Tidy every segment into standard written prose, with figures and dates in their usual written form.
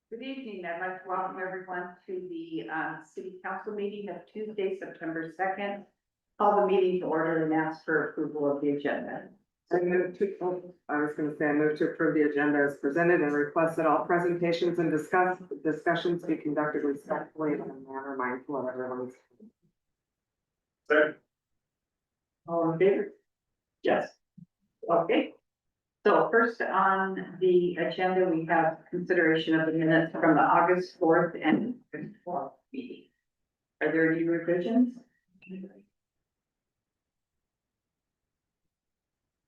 Good evening. I'd like to welcome everyone to the City Council meeting of Tuesday, September 2nd. Call the meeting to order and ask for approval of the agenda. I move to approve the agenda as presented and request that all presentations and discussions be conducted respectfully and in a manner mindful of everyone's. Second. All in favor? Yes. Okay. So first on the agenda, we have consideration of the minutes from the August 4th and August 12th meeting. Are there any revisions?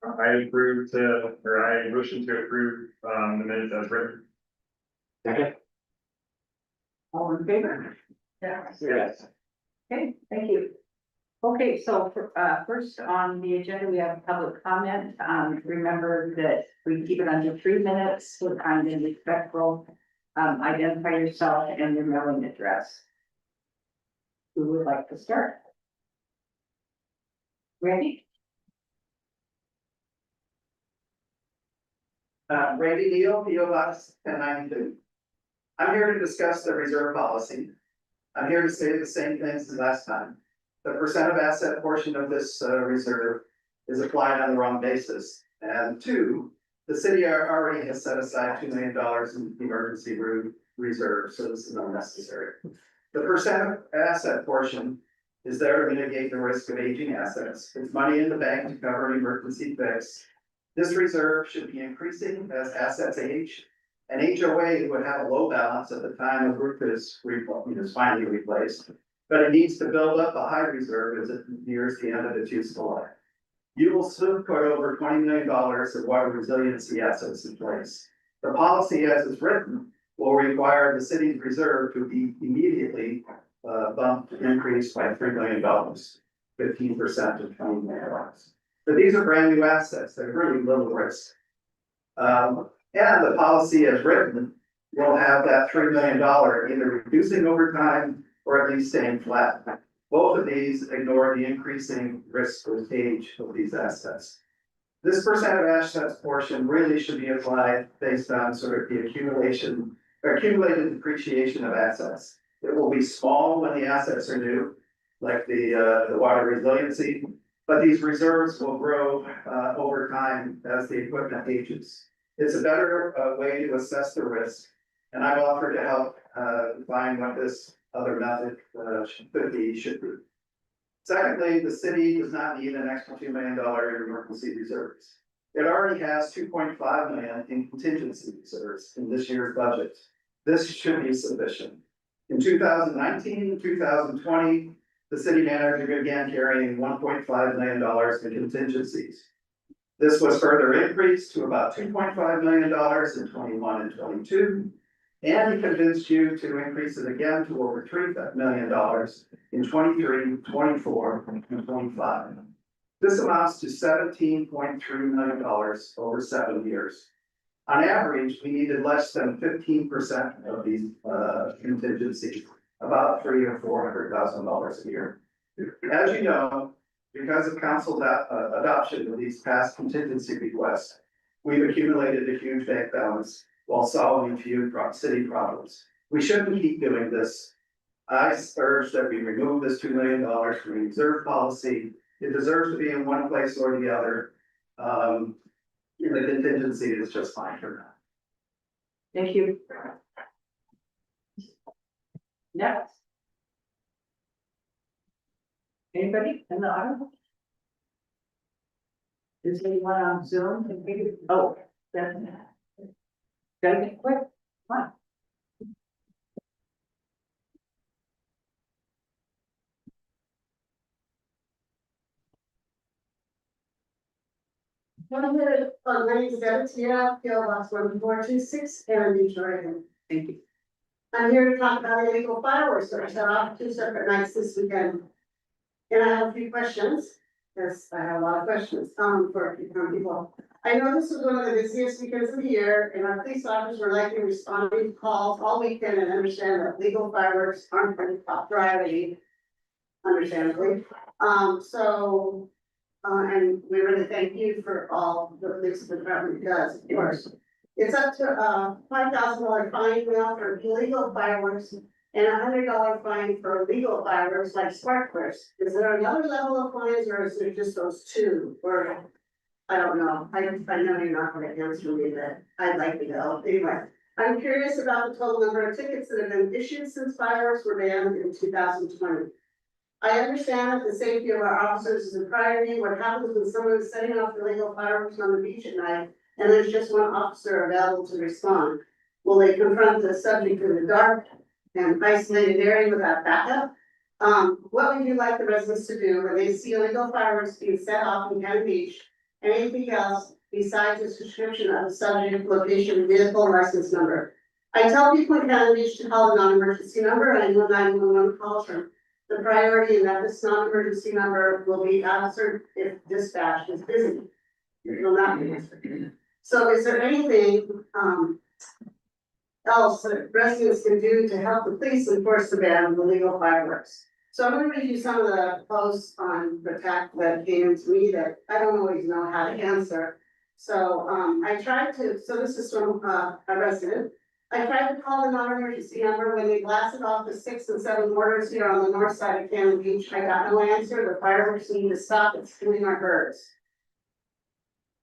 I motion to approve, the minutes as written. Second. All in favor? Yes. Yes. Okay, thank you. Okay, so for, first on the agenda, we have public comment. Remember that we keep it under 3 minutes, so kind and respectful. Identify yourself and your mailing address. Who would like to start? Randy? Randy Neal, PO Box 1092. I'm here to discuss the reserve policy. I'm here to say the same things as last time. The percent of asset portion of this reserve is applied on the wrong basis. And two, the city already has set aside $2 million in emergency reserve, so this is unnecessary. The percent of asset portion is there to mitigate the risk of aging assets. It's money in the bank to cover an emergency fix. This reserve should be increasing as assets age. An HOA would have a low balance at the time the roof is finally replaced, but it needs to build up a high reserve as it nears the end of its useful life. You will soon put over $20 million of water resiliency assets in place. The policy as it's written will require the city's reserve to be immediately increased by $3 million, 15% of $20 million. But these are brand new assets, they're really little risk. And the policy as written will have that $3 million either reducing over time or at least staying flat. Both of these ignore the increasing risk of age of these assets. This percent of assets portion really should be applied based on sort of the accumulated depreciation of assets. It will be small when the assets are new, like the water resiliency, but these reserves will grow over time as the equipment ages. It's a better way to assess the risk, and I've offered to help define what this other method should be. Secondly, the city does not need an extra $2 million in emergency reserves. It already has $2.5 million in contingency reserves in this year's budget. This should be sufficient. In 2019 and 2020, the city manager began carrying $1.5 million in contingencies. This was further increased to about $2.5 million in 21 and 22. And he convinced you to increase it again to over $3 million in 23, 24, and 25. This amounts to $17.3 million over 7 years. On average, we needed less than 15% of these contingencies, about $300,000 or $400,000 a year. As you know, because of council's adoption of these past contingency requests, we've accumulated a huge bank balance while solving few city problems. We shouldn't keep doing this. I urge that we remove this $2 million from the reserve policy. It deserves to be in one place or the other. The contingency is just fine for now. Thank you. Next. Anybody in the audience? Is anyone on Zoom? Oh, definitely. Gotta get quick, come on. My name is Debbie Tia, PO Box 1426, Aaron Beach, Oregon. Thank you. I'm here to talk about illegal fireworks that are set off 2 separate nights this weekend. And I have a few questions, because I have a lot of questions, for people. I know this was one of the busiest weekends of the year, and our police officers were likely responding to calls all weekend and understand that legal fireworks aren't for the top priority, understandably. And we really thank you for all the police department does, of course. It's up to $5,000 fine now for illegal fireworks and $100 fine for legal fireworks like sparklers. Is there another level of fines or is it just those two? Or, I don't know. I know you're not gonna answer me, but I'd like to know. Anyway, I'm curious about the total number of tickets that have been issued since fireworks were banned in 2020. I understand that the safety of our officers is a priority. What happens when someone is setting off illegal fireworks on the beach at night and there's just one officer available to respond? Will they confront the subject in the dark and isolated area without backup? What would you like the residents to do when they see illegal fireworks being set off in Cannon Beach? Anything else besides a description of the subject, location, vehicle, license number? I tell people in Cannon Beach to call the non-emergency number and I know 911 calls from the priority and that this non-emergency number will be answered if dispatch is busy. It will not be answered. So is there anything, else that residents can do to help the police enforce the ban of illegal fireworks? So I'm gonna read you some of the posts on the TAC that came to me that I don't always know how to answer. So, I tried to, so this is from, a resident. I tried to call the non-emergency number when they blasted off the 6 and 7 mortars here on the north side of Cannon Beach. I got no answer. The fireworks need to stop. It's killing our birds.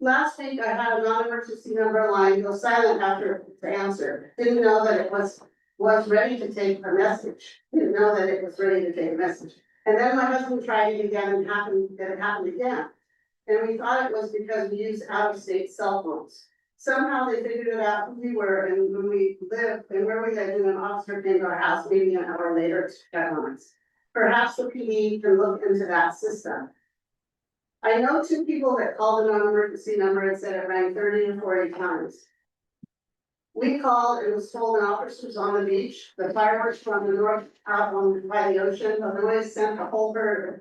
Last week, I had a non-emergency number line go silent after the answer. Didn't know that it was ready to take a message. Didn't know that it was ready to take a message. And then my husband tried it again and it happened again. And we thought it was because we used out-of-state cell phones. Somehow they figured it out who we were and when we lived and where we lived, and an officer came to our house maybe an hour later to check on us. Perhaps the PD can look into that system. I know 2 people that called the non-emergency number and said it rang 30 to 40 times. We called and was told an officer was on the beach. The fireworks from the north out on by the ocean. The noise sent a whole herd of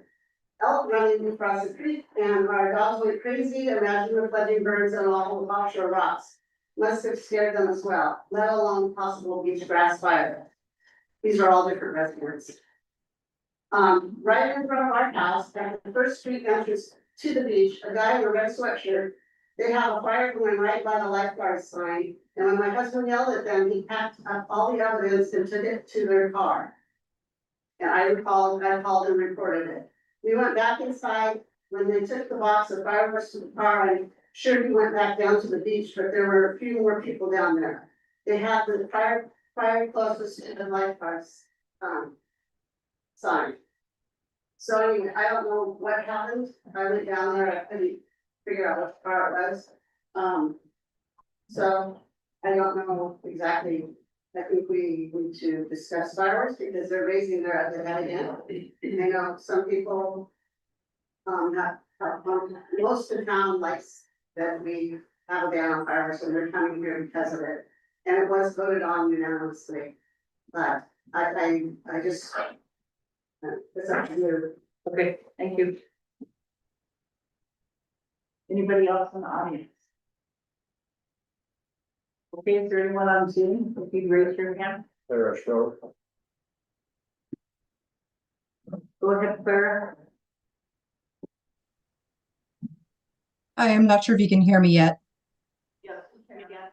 elk running across the creek and our dogs went crazy. Imagine the fledgling birds and all the offshore rocks. Must have scared them as well, let alone possible beach grass fire. These are all different residents. Right in front of our house, at the first street entrance to the beach, a guy in a red sweatshirt. They have a fire going right by the lifeguard sign. And when my husband yelled at them, he packed up all the evidence and took it to their car. And I called and reported it. We went back inside. When they took the box of fireworks to the car, I'm sure we went back down to the beach, but there were a few more people down there. They had the fire closest to the lifeguards, sign. So anyway, I don't know what happened. I went down there, I couldn't figure out what car it was. So I don't know exactly. I think we need to discuss fireworks because they're raising their head again. I know some people most of the town likes that we have a ban on fireworks and they're coming here because of it. And it was voted on unanimously, but I just. It's up to you. Okay, thank you. Anybody else in the audience? Okay, is there anyone on Zoom? If you raise your hand, Clara Schroeder. go ahead, Clara. I am not sure if you can hear me yet. Yes, again.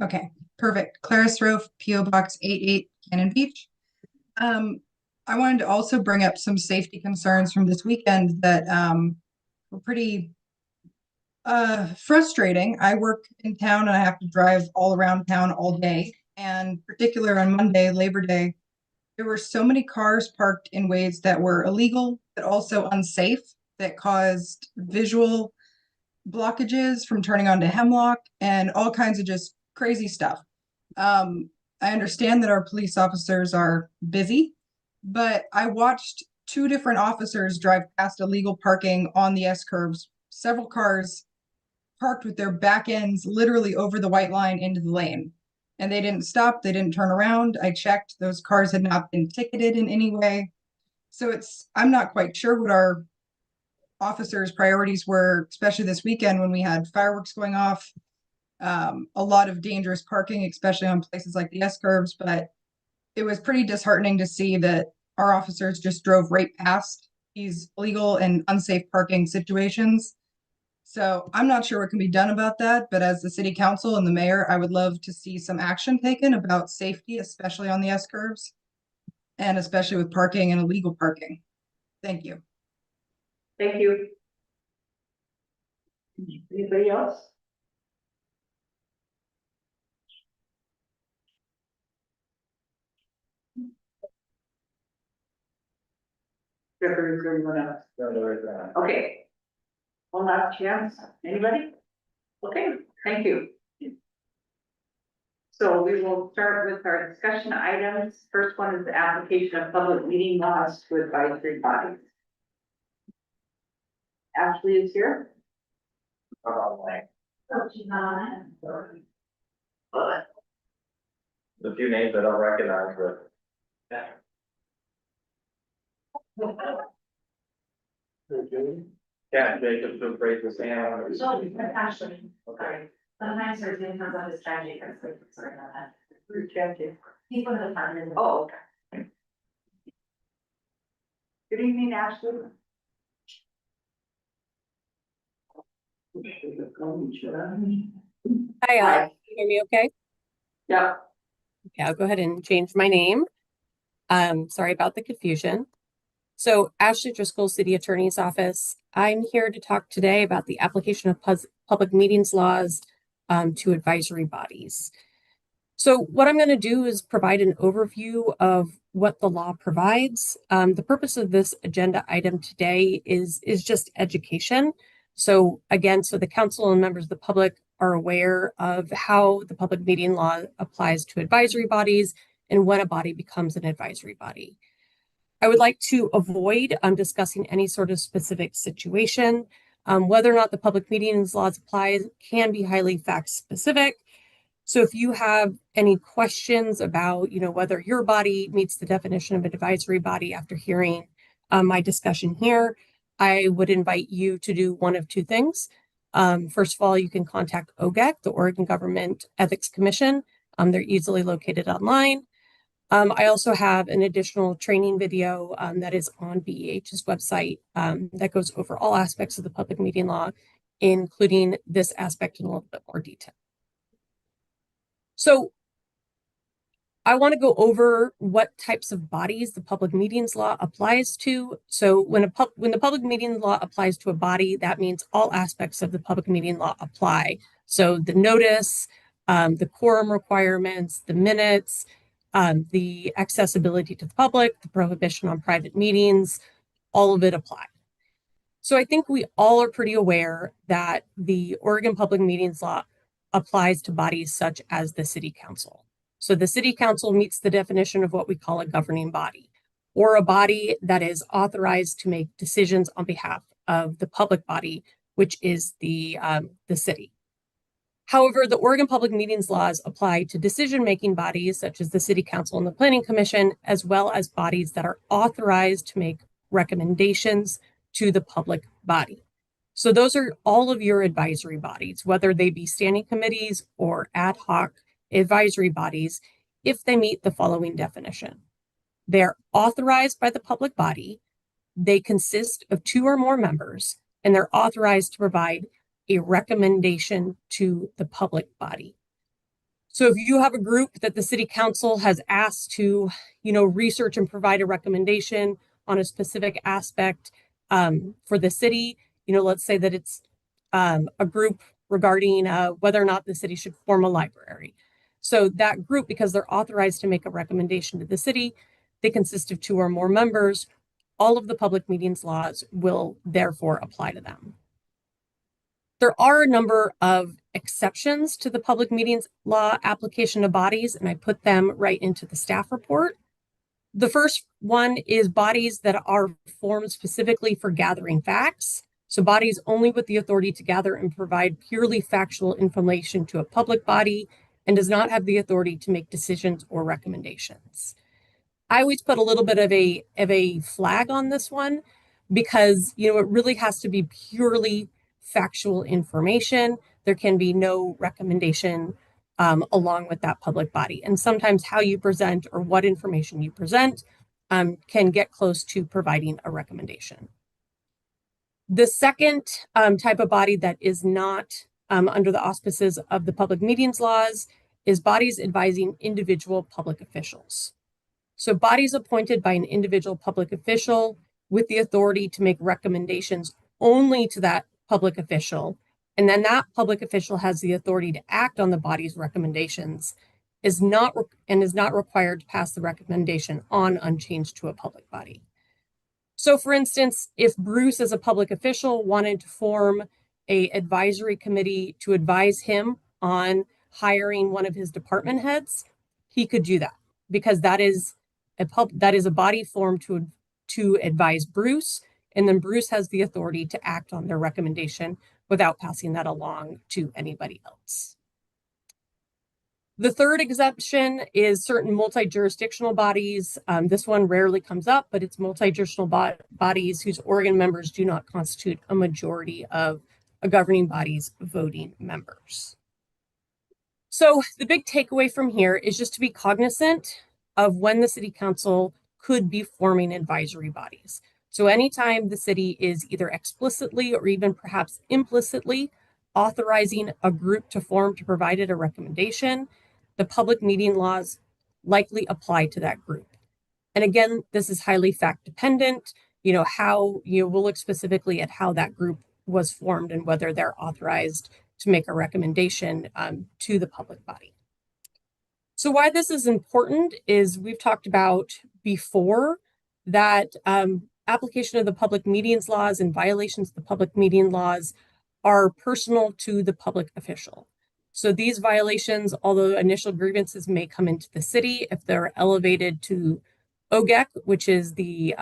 Okay, perfect. Clarice Rofe, PO Box 88, Cannon Beach. I wanted to also bring up some safety concerns from this weekend that were pretty frustrating. I work in town and I have to drive all around town all day. And particular on Monday, Labor Day, there were so many cars parked in ways that were illegal, but also unsafe, that caused visual blockages from turning onto Hemlock and all kinds of just crazy stuff. I understand that our police officers are busy, but I watched 2 different officers drive past illegal parking on the S-curves, several cars parked with their back ends literally over the white line into the lane. And they didn't stop, they didn't turn around. I checked, those cars had not been ticketed in any way. So I'm not quite sure what our officers' priorities were, especially this weekend when we had fireworks going off. A lot of dangerous parking, especially on places like the S-curves, but it was pretty disheartening to see that our officers just drove right past these illegal and unsafe parking situations. So I'm not sure what can be done about that, but as the city council and the mayor, I would love to see some action taken about safety, especially on the S curves. And especially with parking and illegal parking. Thank you. Thank you. Anybody else? Trevor, is there anyone else? Okay. One last chance, anybody? Okay, thank you. So we will start with our discussion items. First one is the application of public meeting laws to advisory bodies. Ashley is here. Oh, She's not. the few names I don't recognize, but. Yeah, Jacob, feel free to stand. Ashley, sorry, sometimes there's name comes up as strategy, sorry about that. Rejected. He's one of the department. Oh, okay. Good evening, Ashley. Hi, Hi. can you hear me okay? Yeah, Okay, I'll go ahead and change my name. Sorry about the confusion. So Ashley Driscoll, City Attorney's Office. I'm here to talk today about the application of public meetings laws to advisory bodies. So what I'm going to do is provide an overview of what the law provides. The purpose of this agenda item today is just education. So again, so the council and members of the public are aware of how the public meeting law applies to advisory bodies and when a body becomes an advisory body. I would like to avoid discussing any sort of specific situation. Whether or not the public meetings laws apply can be highly fact specific. So if you have any questions about, whether your body meets the definition of an advisory body after hearing my discussion here, I would invite you to do one of two things. First of all, you can contact OGEC, the Oregon Government Ethics Commission. They're easily located online. I also have an additional training video that is on BEH's website that goes over all aspects of the public meeting law, including this aspect in a little bit more detail. So I want to go over what types of bodies the public meetings law applies to. So when the public meetings law applies to a body, that means all aspects of the public meeting law apply. So the notice, the quorum requirements, the minutes, the accessibility to the public, the prohibition on private meetings, all of it apply. So I think we all are pretty aware that the Oregon Public Meetings Law applies to bodies such as the City Council. So the City Council meets the definition of what we call a governing body, or a body that is authorized to make decisions on behalf of the public body, which is the city. However, the Oregon Public Meetings laws apply to decision-making bodies such as the City Council and the Planning Commission, as well as bodies that are authorized to make recommendations to the public body. So those are all of your advisory bodies, whether they be standing committees or ad hoc advisory bodies, if they meet the following definition. They're authorized by the public body, they consist of 2 or more members, and they're authorized to provide a recommendation to the public body. So if you have a group that the City Council has asked to, research and provide a recommendation on a specific aspect for the city, let's say that it's a group regarding whether or not the city should form a library. So that group, because they're authorized to make a recommendation to the city, they consist of 2 or more members. All of the public meetings laws will therefore apply to them. There are a number of exceptions to the public meetings law application of bodies, and I put them right into the staff report. The first one is bodies that are formed specifically for gathering facts. So bodies only with the authority to gather and provide purely factual information to a public body and does not have the authority to make decisions or recommendations. I always put a little bit of a flag on this one because, it really has to be purely factual information. There can be no recommendation along with that public body. And sometimes how you present or what information you present can get close to providing a recommendation. The second type of body that is not under the auspices of the public meetings laws is bodies advising individual public officials. So bodies appointed by an individual public official with the authority to make recommendations only to that public official, and then that public official has the authority to act on the body's recommendations, is not required to pass the recommendation on unchanged to a public body. So for instance, if Bruce as a public official wanted to form a advisory committee to advise him on hiring one of his department heads, he could do that because that is a body formed to advise Bruce, and then Bruce has the authority to act on their recommendation without passing that along to anybody else. The third exemption is certain multi-jurisdictional bodies. This one rarely comes up, but it's multi-jurisdictional bodies whose organ members do not constitute a majority of a governing body's voting members. So the big takeaway from here is just to be cognizant of when the city council could be forming advisory bodies. So anytime the city is either explicitly or even perhaps implicitly authorizing a group to form to provide it a recommendation, the public meeting laws likely apply to that group. And again, this is highly fact dependent. We'll look specifically at how that group was formed and whether they're authorized to make a recommendation to the public body. So why this is important is we've talked about before that application of the public meetings laws and violations of the public meeting laws are personal to the public official. So these violations, although initial grievances may come into the city, if they're elevated to OGEC, which is the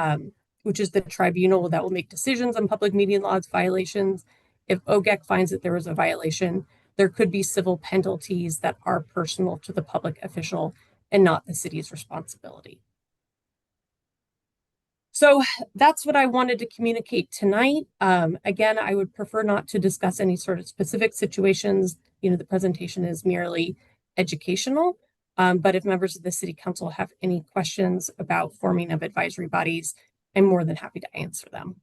tribunal that will make decisions on public meeting laws violations, if OGEC finds that there was a violation, there could be civil penalties that are personal to the public official and not the city's responsibility. So that's what I wanted to communicate tonight. Again, I would prefer not to discuss any sort of specific situations. The presentation is merely educational. But if members of the city council have any questions about forming of advisory bodies, I'm more than happy to answer them.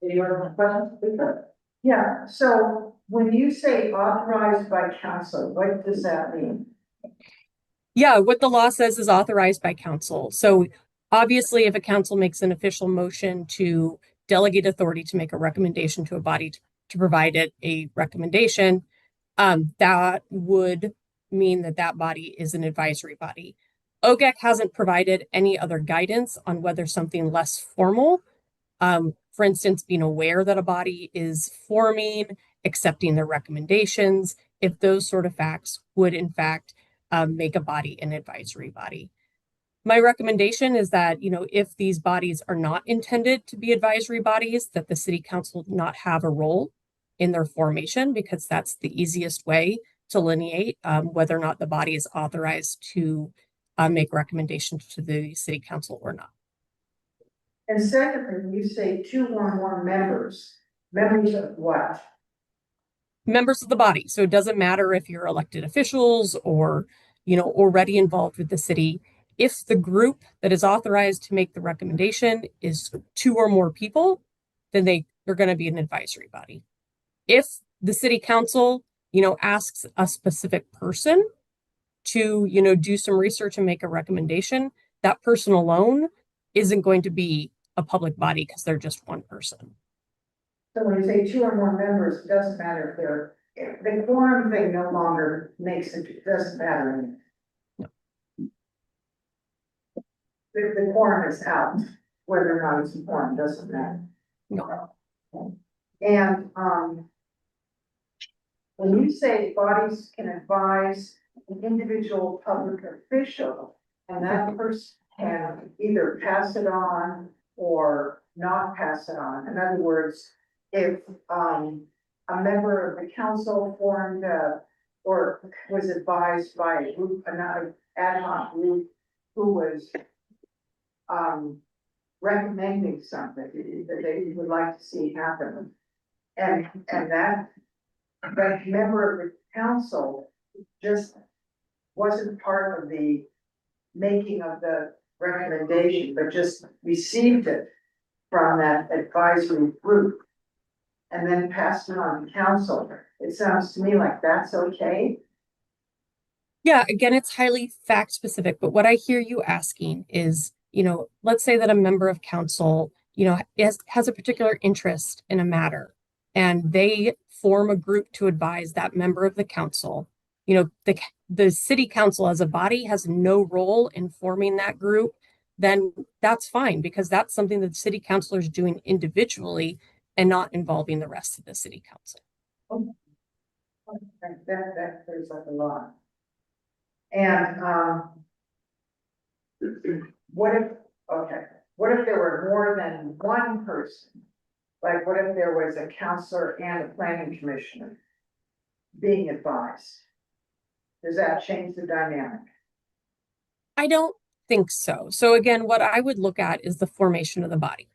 Any other questions? Yeah, so when you say authorized by council, what does that mean? Yeah, what the law says is authorized by council. So obviously, if a council makes an official motion to delegate authority to make a recommendation to a body to provide it a recommendation, that would mean that that body is an advisory body. OGEC hasn't provided any other guidance on whether something less formal, for instance, being aware that a body is forming, accepting their recommendations, if those sort of facts would in fact make a body an advisory body. My recommendation is that, if these bodies are not intended to be advisory bodies, that the city council not have a role in their formation, because that's the easiest way to delineate whether or not the body is authorized to make recommendations to the city council or not. And secondly, when you say 2 or more members of what? Members of the body. So it doesn't matter if you're elected officials or, already involved with the city. If the group that is authorized to make the recommendation is 2 or more people, then they're going to be an advisory body. If the city council, asks a specific person to, do some research and make a recommendation, that person alone isn't going to be a public body because they're just one person. So when you say 2 or more members, it doesn't matter if the quorum thing no longer it doesn't matter. No. The quorum is out, whether or not it's a quorum doesn't matter. No. And when you say bodies can advise an individual public official, and that person can either pass it on or not pass it on. In other words, if a member of the council formed or was advised by a group, another ad hoc group who was recommending something that they would like to see happen, and that member of the council just wasn't part of the making of the recommendation, but just received it from that advisory group and then pass it on to council. It sounds to me like that's okay. Yeah, again, it's highly fact specific, but what I hear you asking is, let's say that a member of council, has a particular interest in a matter and they form a group to advise that member of the council. The city council as a body has no role in forming that group, then that's fine because that's something that the city councilor is doing individually and not involving the rest of the city council. That clears up a lot. And, what if there were more than one person? Like, what if there was a counselor and a planning commissioner being advised? Does that change the dynamic? I don't think so. So again, what I would look at is the formation of the body.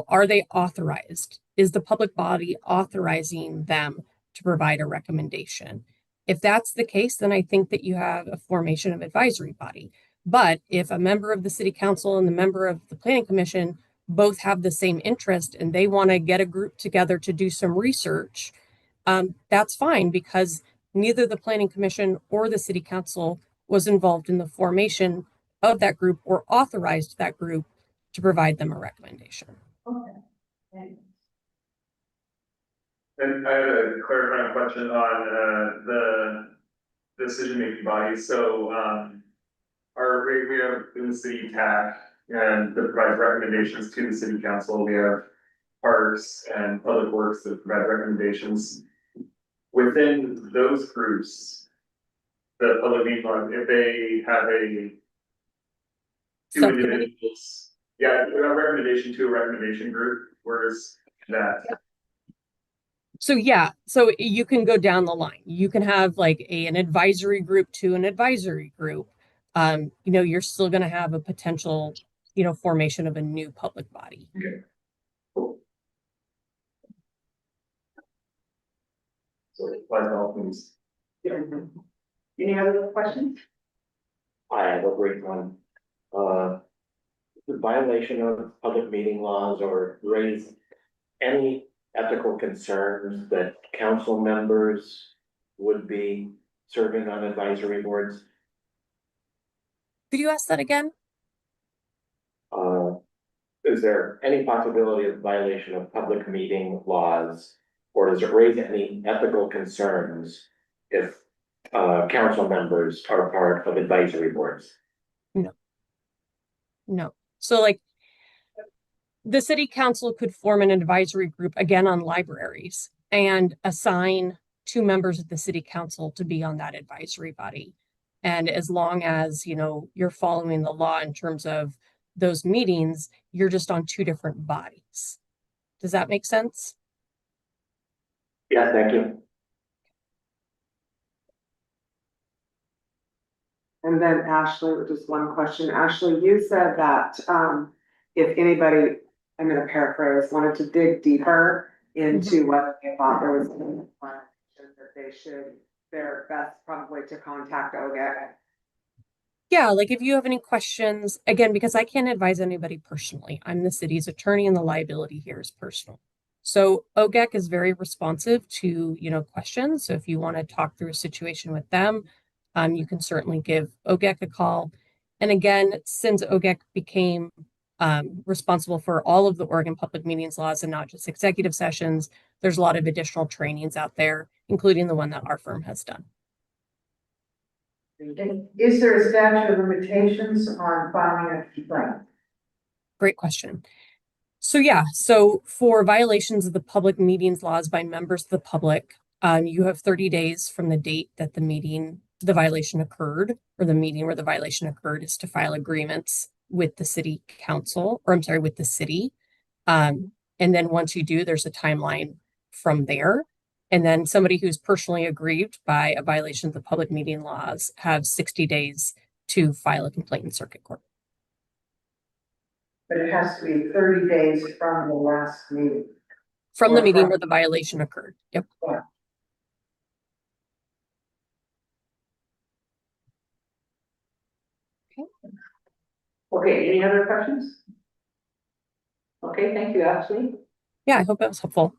Are they authorized? Is the public body authorizing them to provide a recommendation? If that's the case, then I think that you have a formation of advisory body. But if a member of the city council and the member of the planning commission both have the same interest and they want to get a group together to do some research, that's fine because neither the planning commission or the city council was involved in the formation of that group or authorized that group to provide them a recommendation. Okay. And I had a clarifying question on, the decision-making bodies, so, we have in the city TAC, and that provides recommendations to the city council, we have parks and public works that provide recommendations. Within those groups, the public meeting, if they have two Subcommittee. individuals, yeah, a recommendation to a recommendation group, where's that? So yeah, so you can go down the line. You can have like an advisory group to an advisory group. You're still going to have a potential, formation of a new public body. Okay. Cool. So it applies to all things. Any other questions? I have a great one. The violation of public meeting laws or raise any ethical concerns that council members would be serving on advisory boards? Could you ask that again? Is there any possibility of violation of public meeting laws? Or does it raise any ethical concerns if council members are part of advisory boards? No. So like the city council could form an advisory group again on libraries and assign 2 members of the city council to be on that advisory body. And as long as, you're following the law in terms of those meetings, you're just on 2 different bodies. Does that make sense? Yeah, thank you. And then Ashley, just one question. Ashley, you said that, if anybody, I'm gonna paraphrase, wanted to dig deeper into what they thought there was that they should, they're best probably to contact OGEC. Yeah, like if you have any questions, again, because I can't advise anybody personally. I'm the city's attorney and the liability here is personal. So OGEC is very responsive to, questions. So if you want to talk through a situation with them, you can certainly give OGEC a call. And again, since OGEC became responsible for all of the Oregon public meetings laws and not just executive sessions, there's a lot of additional trainings out there, including the one that our firm has done. Is there a statute of limitations on filing a complaint? Great question. So yeah, so for violations of the public meetings laws by members of the public, you have 30 days from the date that the violation occurred, or the meeting where the violation occurred, is to file agreements with the city council, or I'm sorry, with the city. And then once you do, there's a timeline from there. And then somebody who's personally aggrieved by a violation of the public meeting laws have 60 days to file a complaint in circuit court. But it has to be 30 days from the last meeting. From the meeting where the violation occurred. Yep. Yeah. Okay, any other questions? Okay, thank you, Ashley. Yeah, I hope that was helpful.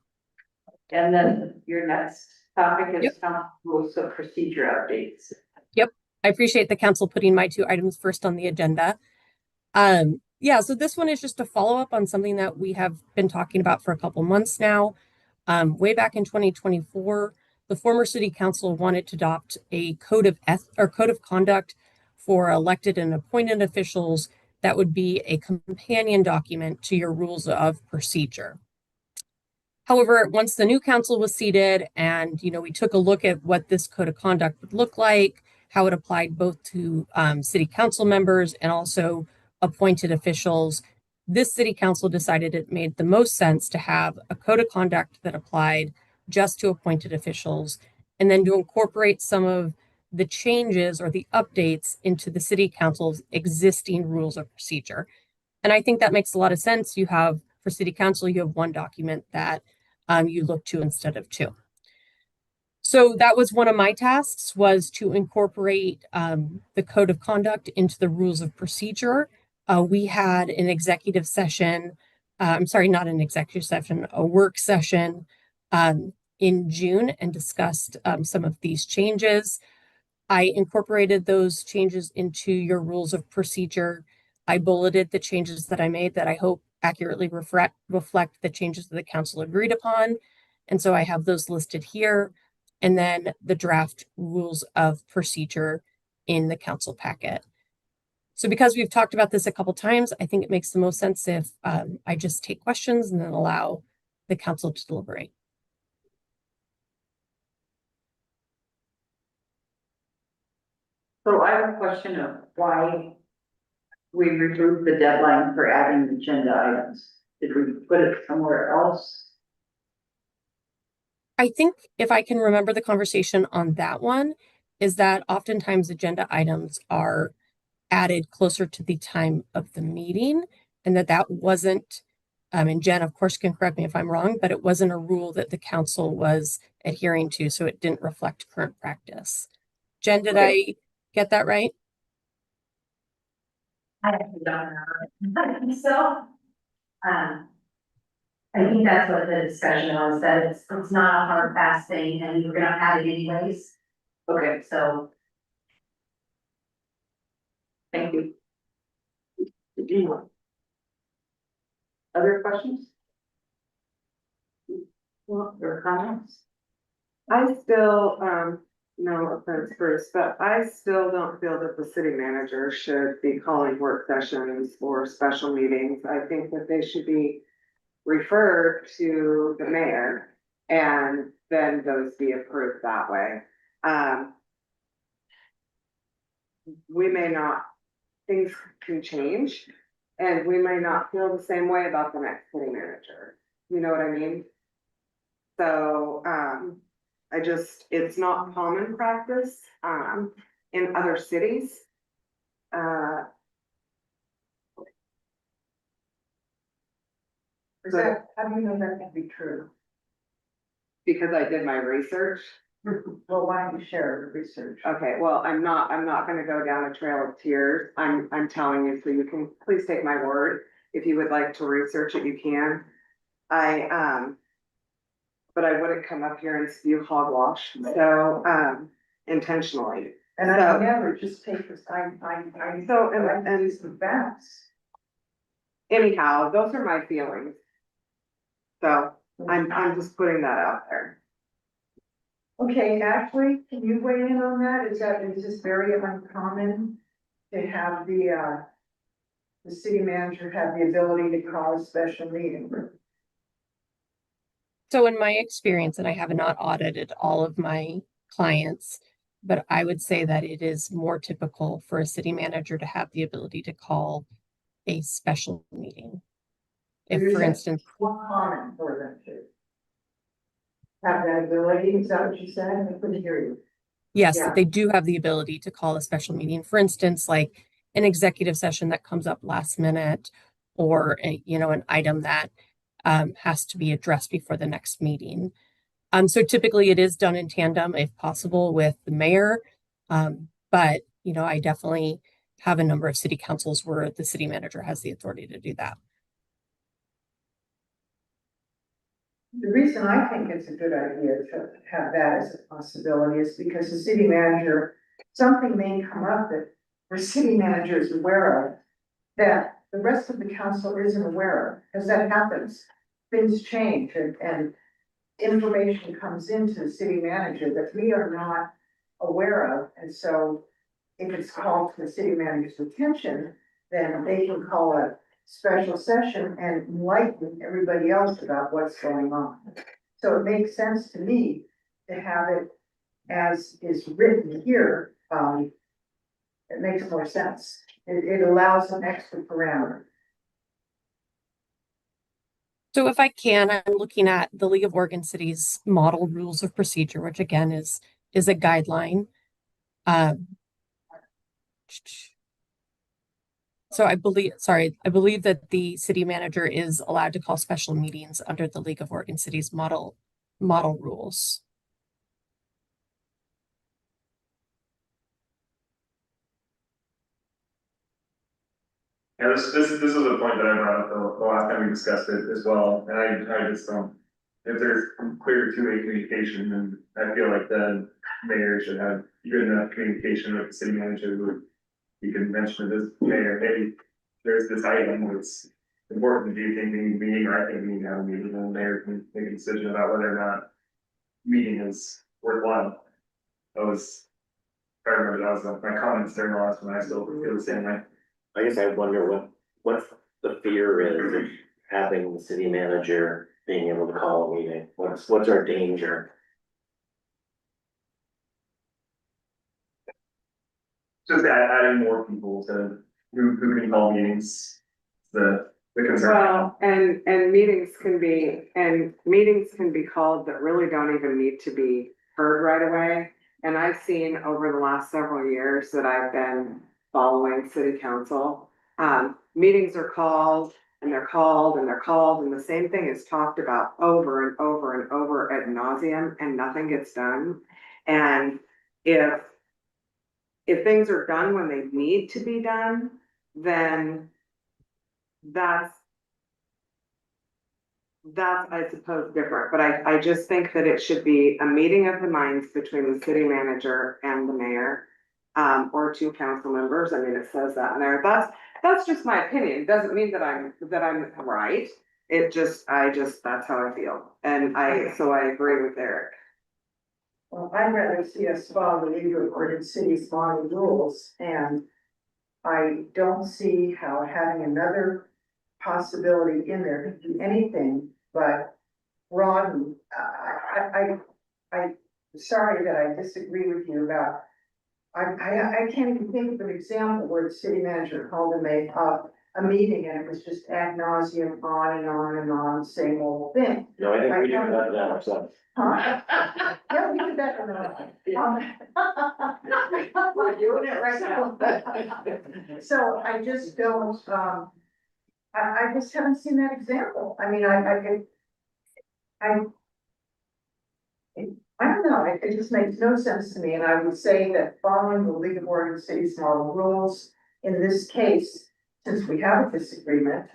And then your next topic is Yep. council rules of procedure updates. I appreciate the council putting my two items first on the agenda. Yeah, so this one is just a follow-up on something that we have been talking about for a couple months now. Way back in 2024, the former city council wanted to adopt a code of conduct for elected and appointed officials that would be a companion document to your rules of procedure. However, once the new council was seated and, we took a look at what this code of conduct would look like, how it applied both to city council members and also appointed officials, this city council decided it made the most sense to have a code of conduct that applied just to appointed officials, and then to incorporate some of the changes or the updates into the city council's existing rules of procedure. And I think that makes a lot of sense. For city council, you have one document that you look to instead of two. So that was one of my tasks, was to incorporate the code of conduct into the rules of procedure. We had an executive session, I'm sorry, not an executive session, a work session in June, and discussed some of these changes. I incorporated those changes into your rules of procedure. I bulleted the changes that I made that I hope accurately reflect the changes that the council agreed upon. And so I have those listed here. And then the draft rules of procedure in the council packet. So because we've talked about this a couple times, I think it makes the most sense if I just take questions and then allow the council to deliberate. So I have a question of why we removed the deadline for adding agenda items. Did we put it somewhere else? I think if I can remember the conversation on that one, is that oftentimes agenda items are added closer to the time of the meeting, and that wasn't, and Jen, of course, can correct me if I'm wrong, but it wasn't a rule that the council was adhering to, so it didn't reflect current practice. Jen, did I get that right? I actually don't remember. So, I think that's what the discussion was, that it's not a hard fast thing and we're gonna add it anyways. Okay, So thank you. Other questions? Or comments? I still, no offense, Bruce, but I still don't feel that the city manager should be calling work sessions or special meetings. I think that they should be referred to the mayor and then those be approved that way. We may not, things can change and we may not feel the same way about the next city manager. You know what I mean? So, it's not common practice, in other cities. How do you know that can be true? Because I did my research. Well, why don't you share the research? Okay, well, I'm not gonna go down a trail of tears. I'm telling you, so you can please take my word. If you would like to research it, you can. But I wouldn't come up here and spew hogwash, so, intentionally. And I never just take this, I. So, and the facts. anyhow, those are my feelings. So, I'm just putting that out there. Okay, Ashley, can you weigh in on that? Is this very uncommon to have the city manager have the ability to call a special meeting? So in my experience, and I have not audited all of my clients, but I would say that it is more typical for a city manager to have the ability to call a special meeting. If, for instance, Common for them to have that ability, is that what you said? I couldn't hear you. yes, Yeah. that they do have the ability to call a special meeting. For instance, like an executive session that comes up last minute, or an item that has to be addressed before the next meeting. So typically it is done in tandem, if possible, with the mayor. But I definitely have a number of city councils where the city manager has the authority to do that. The reason I think it's a good idea to have that as a possibility is because the city manager, something may come up that the city manager is aware of that the rest of the council isn't aware of, because that happens. Things change and information comes into the city manager that we are not aware of. And so if it's called to the city manager's attention, then they can call a special session and enlighten everybody else about what's going on. So it makes sense to me to have it as is written here. It makes more sense. It allows an extra parameter. So if I can, I'm looking at the League of Oregon Cities model rules of procedure, which again is a guideline. So I believe that the city manager is allowed to call special meetings under the League of Oregon Cities model rules. Yeah, this is a point that I brought up the last time we discussed it as well, and I just don't, if there's clear two-way communication, then I feel like the mayor should have good enough communication with the city manager, who you can mention to this mayor, hey, there's this item that's important, do you think we need a meeting, or I think we need to have a meeting, and the mayor can make a decision about whether or not meeting is worthwhile. That was, I remember that was my comments during the last one, I still feel the same way. I guess I wonder what the fear is of having the city manager being able to call a meeting. What's our danger? Just adding more people to who can call meetings, the concern. Well, and meetings can be called that really don't even need to be heard right away. And I've seen over the last several years that I've been following city council, meetings are called and they're called and they're called, and the same thing is talked about over and over and over ad nauseum, and nothing gets done. And if things are done when they need to be done, then that's I suppose different, but I just think that it should be a meeting of the minds between the city manager and the mayor. Or two council members. I mean, it says that in there. That's just my opinion. Doesn't mean that I'm right. That's how I feel. And so I agree with Eric. Well, I'd rather see us follow the League of Oregon Cities model rules, and I don't see how having another possibility in there could do anything but broaden. I'm sorry that I disagree with you about. I can't even think of an example where the city manager called and made a meeting and it was just ad nauseum on and on and on, same old thing. No, I think we do that ourselves. Huh? Yeah, we did that for We're doing it right now. So I just don't, I just haven't seen that example. I mean, I don't know, it just makes no sense to me, and I would say that following the League of Oregon Cities model rules, in this case, since we have a disagreement,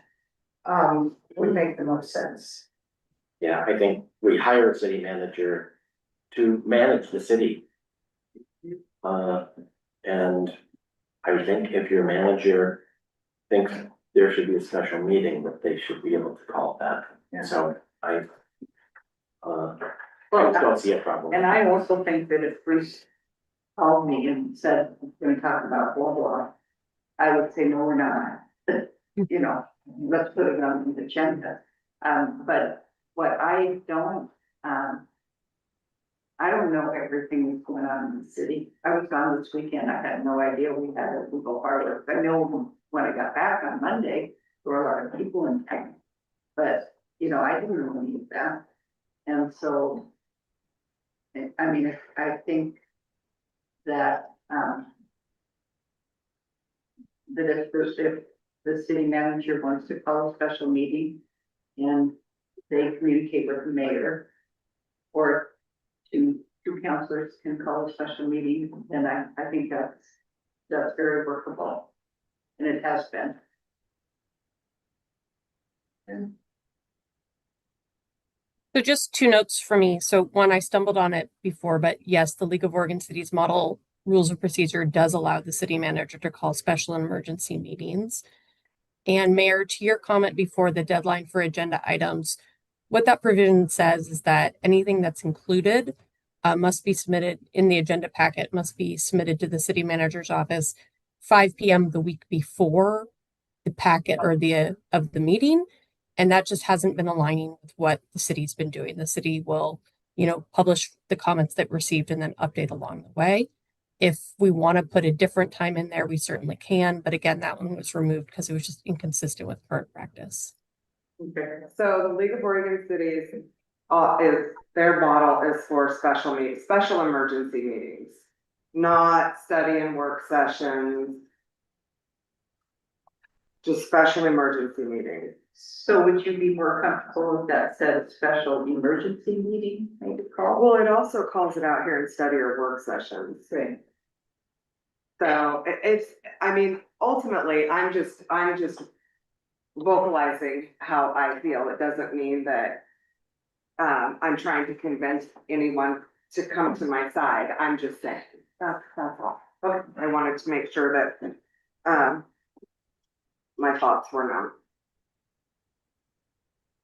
would make the most sense. Yeah, I think we hire a city manager to manage the city. And I would think if your manager thinks there should be a special meeting, that they should be able to call that. Yeah. So I don't see a problem. And I also think that if Bruce called me and said, we're gonna talk about blah, blah, I would say, no, we're not. You know, let's put it on the agenda. But what I don't know everything that's going on in the city. I was gone this weekend. I had no idea we had a legal fireworks. I know when I got back on Monday, there were a lot of people in town. But, you know, I didn't really need that. And so, I mean, I think that, that if the city manager wants to call a special meeting and they communicate with the mayor, or two councilors can call a special meeting, then I think that's very workable. And it has been. So just two notes for me. So one, I stumbled on it before, but yes, the League of Oregon Cities model rules of procedure does allow the city manager to call special and emergency meetings. And Mayor, to your comment before the deadline for agenda items, what that provision says is that anything that's included must be submitted in the agenda packet, must be submitted to the city manager's office 5 p.m. the week before the packet or of the meeting. And that just hasn't been aligning with what the city's been doing. The city will, publish the comments that received and then update along the way. If we want to put a different time in there, we certainly can. But again, that one was removed because it was just inconsistent with current practice. Okay, so the League of Oregon Cities, their model is for special emergency meetings, not study and work sessions. Just special emergency meetings. So would you be more comfortable if that said special emergency meeting, maybe call? Well, it also calls it out here in study or work sessions. Right. So ultimately, I'm just vocalizing how I feel. It doesn't mean that I'm trying to convince anyone to come to my side. I'm just saying, that's all. Okay. I wanted to make sure that my thoughts were known.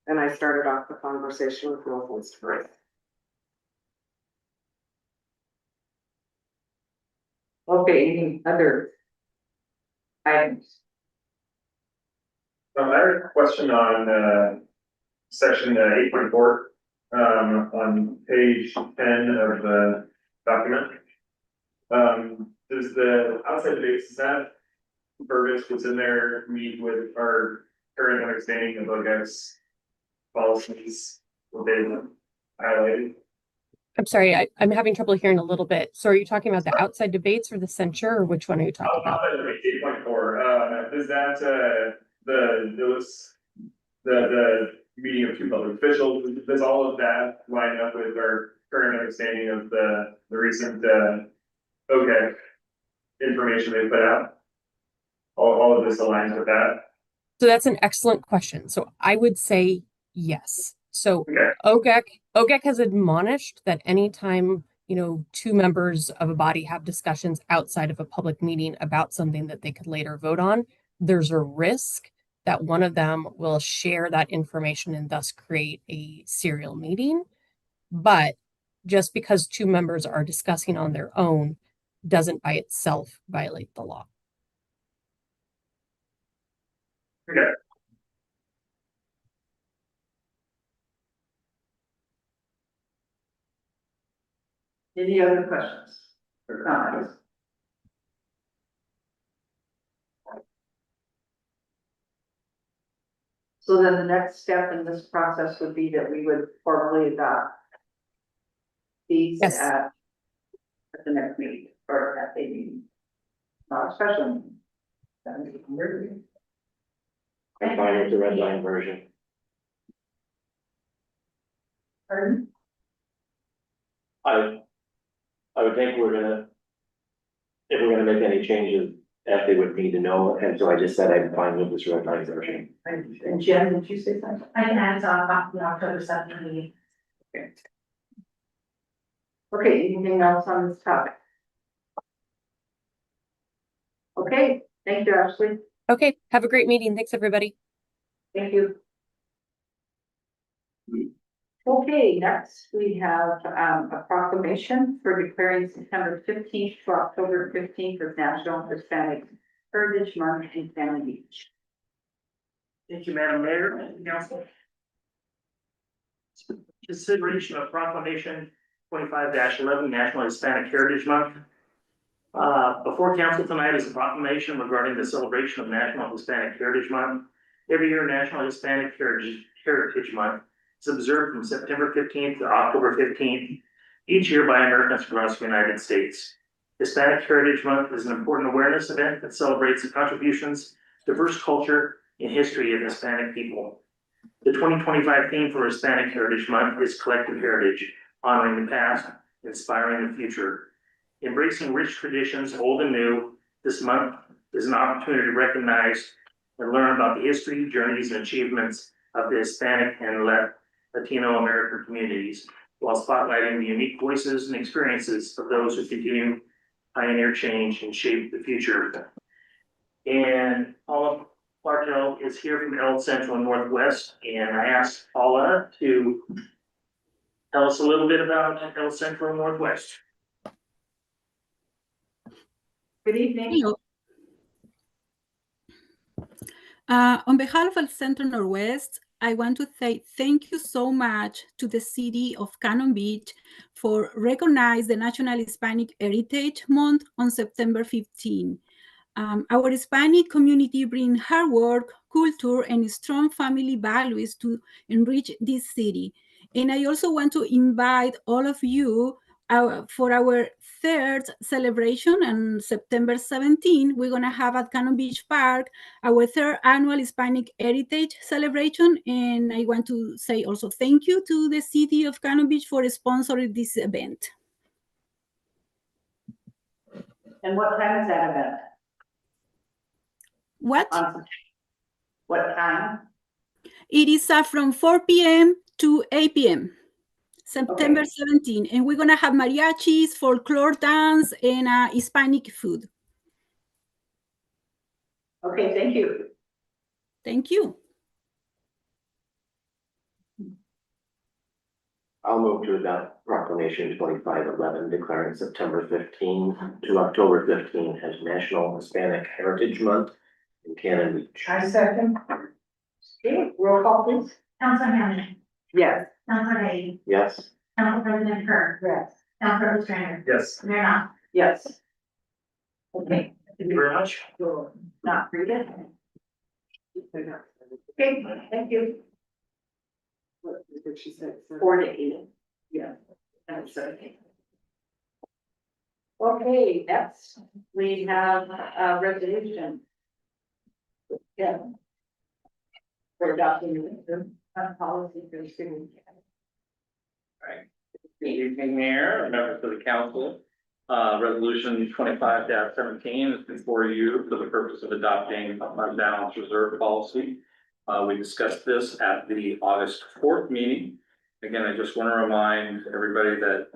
And I started off the conversation with no offense to Grace. Okay, any other items? I had a question on, section 8.4, on page 10 of the document. Does the outside debates, does that verbiage that's in there meet with our current understanding of OGEX policies, what they highlighted? I'm sorry, I'm having trouble hearing a little bit. So are you talking about the outside debates or the censure, or which one are you talking about? 8.4, does that, the meeting of two public officials, does all of that line up with our current understanding of the recent, OGEX information they put out? All of this aligns with that? So that's an excellent question. So I would say yes. So Okay. OGEC has admonished that anytime, two members of a body have discussions outside of a public meeting about something that they could later vote on, there's a risk that one of them will share that information and thus create a serial meeting. But just because two members are discussing on their own doesn't by itself violate the law. Okay. Any other questions or comments? So then the next step in this process would be that we would formally adopt these Yes. at the next meeting or at a meeting. Not a special meeting. That would be weird. I'm fine with the red line version. Pardon? I would think if we're gonna make any changes, they would need to know, and so I just said I'm fine with this red line version. And Jen, did you say something? I can add on the October 7th meeting. Okay, anything else on this topic? Okay, thank you, Ashley. Okay, have a great meeting. Thanks, everybody. Thank you. Okay, next we have a proclamation for declaring September 15th to October 15th as National Hispanic Heritage Month in Salmon Beach. Thank you, Madam Mayor and Council. Consideration of proclamation 25-11 National Hispanic Heritage Month. Before council tonight is a proclamation regarding the celebration of National Hispanic Heritage Month. Every year, National Hispanic Heritage Month is observed from September 15th to October 15th, each year by Americans across the United States. Hispanic Heritage Month is an important awareness event that celebrates the contributions, diverse culture, and history of Hispanic people. The 2025 theme for Hispanic Heritage Month is Collective Heritage, honoring the past, inspiring the future. Embracing rich traditions, old and new, this month is an opportunity to recognize and learn about the history, journeys, and achievements of the Hispanic and Latino American communities while spotlighting the unique voices and experiences of those who continue to pioneer change and shape the future. And Paula Bartel is here from El Centro Northwest, and I asked Paula to tell us a little bit about El Centro Northwest. Good evening. Hello. On behalf of El Centro Northwest, I want to say thank you so much to the city of Cannon Beach for recognizing the National Hispanic Heritage Month on September 15. Our Hispanic community brings hard work, culture, and strong family values to enrich this city. And I also want to invite all of you for our third celebration on September 17. We're going to have at Cannon Beach Park our third annual Hispanic Heritage Celebration. And I want to say also thank you to the city of Cannon Beach for sponsoring this event. And what time is that event? What? What time? It is from 4 p.m. to 8 p.m. September 17. And we're going to have mariachis, folklore dance, and Hispanic food. Okay, thank you. Thank you. I'll move to adopt proclamation 2511 declaring September 15 to October 15 as National Hispanic Heritage Month in Cannon Beach. I second. Okay, roll call please. Councilor Hammond, Yes. Councilor Day, Yes. Council President Kerr, Yes. Councilor Ostrander, Yes. Mayor Knopf. Yes. Okay. Thank you very much. Not pretty good. Okay, thank you. What did she say? 4 to 8. Yeah. That's okay. Okay, next we have a resolution. Yeah. For adopting the policy for the city. Good evening, Mayor, and members of the council. Resolution 25-17 is before you for the purpose of adopting a fund balance reserve policy. We discussed this at the August 4th meeting. Again, I just want to remind everybody that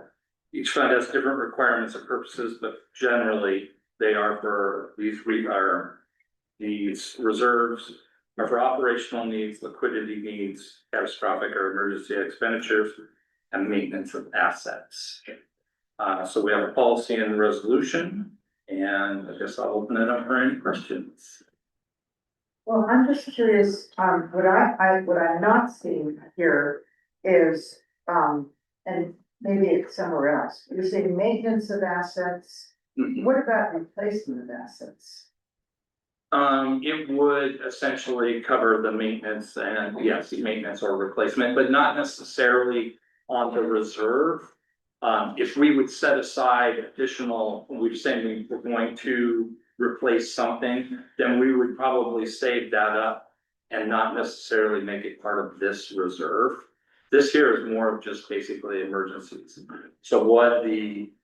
each fund has different requirements and purposes, but generally they are for these reserves are for operational needs, liquidity needs, catastrophic or emergency expenditures, and maintenance of assets. So we have a policy and resolution, and I guess I'll open it up for any questions. Well, I'm just curious, what I'm not seeing here is, and maybe it's somewhere else, you're saying maintenance of assets. What about replacement of assets? It would essentially cover the maintenance and yes, maintenance or replacement, but not necessarily on the reserve. If we would set aside additional, we're saying we're going to replace something, then we would probably save that up and not necessarily make it part of this reserve. This here is more of just basically emergencies. So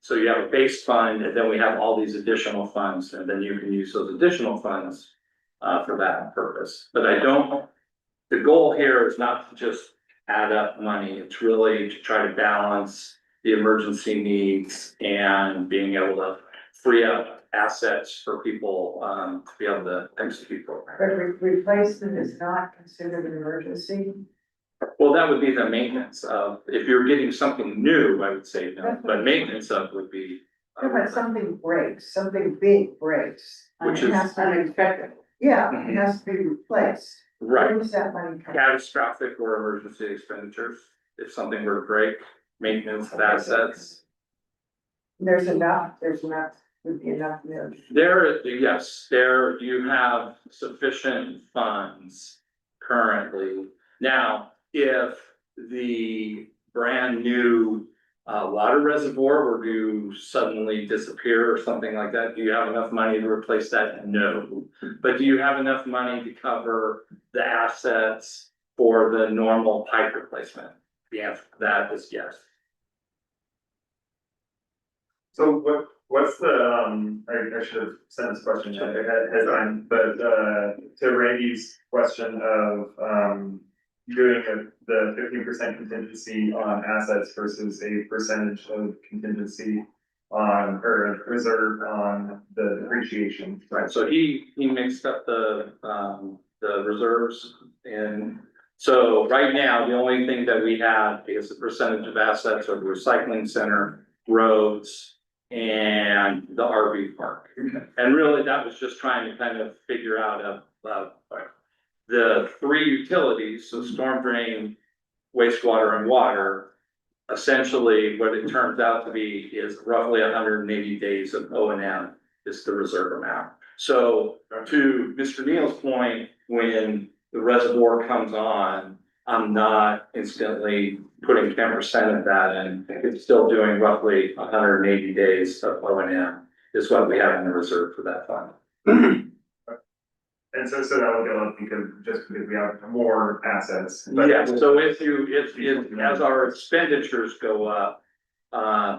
so you have a base fund and then we have all these additional funds and then you can use those additional funds for that purpose. But the goal here is not to just add up money. It's really to try to balance the emergency needs and being able to free up assets for people to be able to execute programs. But replacement is not considered an emergency? Well, that would be the maintenance of, if you're getting something new, I would say no, but maintenance of would be. But something breaks, something big breaks. Which It is has to be- Unexpected. Yeah, it has to be replaced. right, Where does that money come? catastrophic or emergency expenditures, if something were to break, maintenance of assets. There's enough, would be enough there. There you have sufficient funds currently. Now, if the brand new water reservoir were to suddenly disappear or something like that, do you have enough money to replace that? No. But do you have enough money to cover the assets for the normal pipe replacement? The answer to that is yes. So what's the, I should have sent this question ahead of time, but to Randy's question of, doing the 15% contingency on assets versus a percentage of contingency on, or reserve on the depreciation. Right, so he mixed up the reserves, and so right now, the only thing that we have is the percentage of assets of the recycling center, roads, and the RV park. And really, that was just trying to kind of figure out the three utilities, so storm drain, wastewater, and water. Essentially, what it turns out to be is roughly 180 days of O and M is the reserve amount. So to Mr. Neal's point, when the reservoir comes on, I'm not instantly putting 10% of that in. It's still doing roughly 180 days of O and M is what we have in the reserve for that fund. And so that will go up because we have more assets. But- Yeah, so if as our expenditures go up,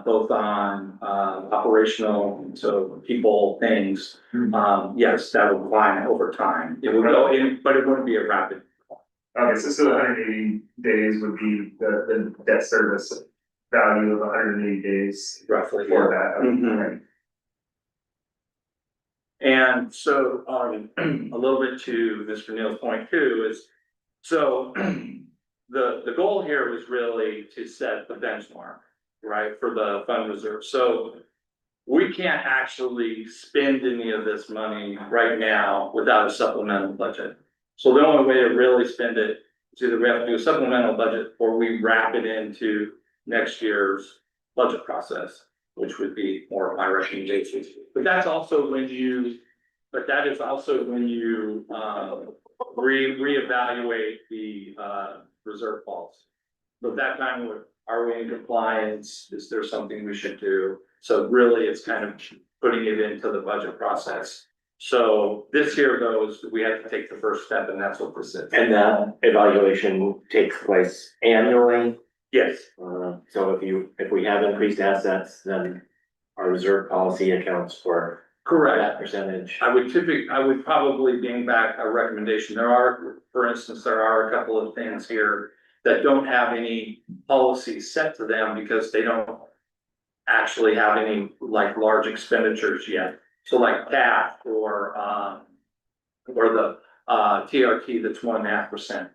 both on, operational, so people, things, yes, that will climb over time. It will go in, but it wouldn't be a rapid. Okay, so the 180 days would be the debt service value of 180 days Roughly. for that. Mhm. Right. And so, a little bit to Mr. Neal's point too, is, so the goal here was really to set the benchmark, right, for the fund reserve. So we can't actually spend any of this money right now without a supplemental budget. So the only way to really spend it is either we have to do a supplemental budget or we wrap it into next year's budget process, which would be more of my recommendation. But that's also when you, that is also when you, reevaluate the, reserve policy. So at that time, are we in compliance? Is there something we should do? So really, it's kind of putting it into the budget process. So this year goes, we have to take the first step, and that's what this is. And that evaluation takes place annually. Yes, So if we have increased assets, then our reserve policy accounts for correct. that percentage. I would probably bring back a recommendation. There are, for instance, there are a couple of things here that don't have any policy set to them because they don't actually have any like large expenditures yet. So like TAF or the TRT that's 1.5%.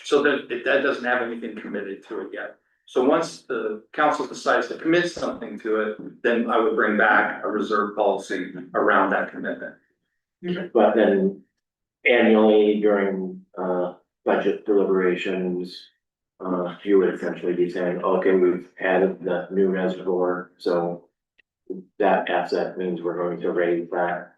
So that doesn't have anything committed to it yet. So once the council decides to commit something to it, then I would bring back a reserve policy around that commitment. But then annually during budget deliberations, you would essentially be saying, okay, we've added the new reservoir, so that asset means we're going to raise that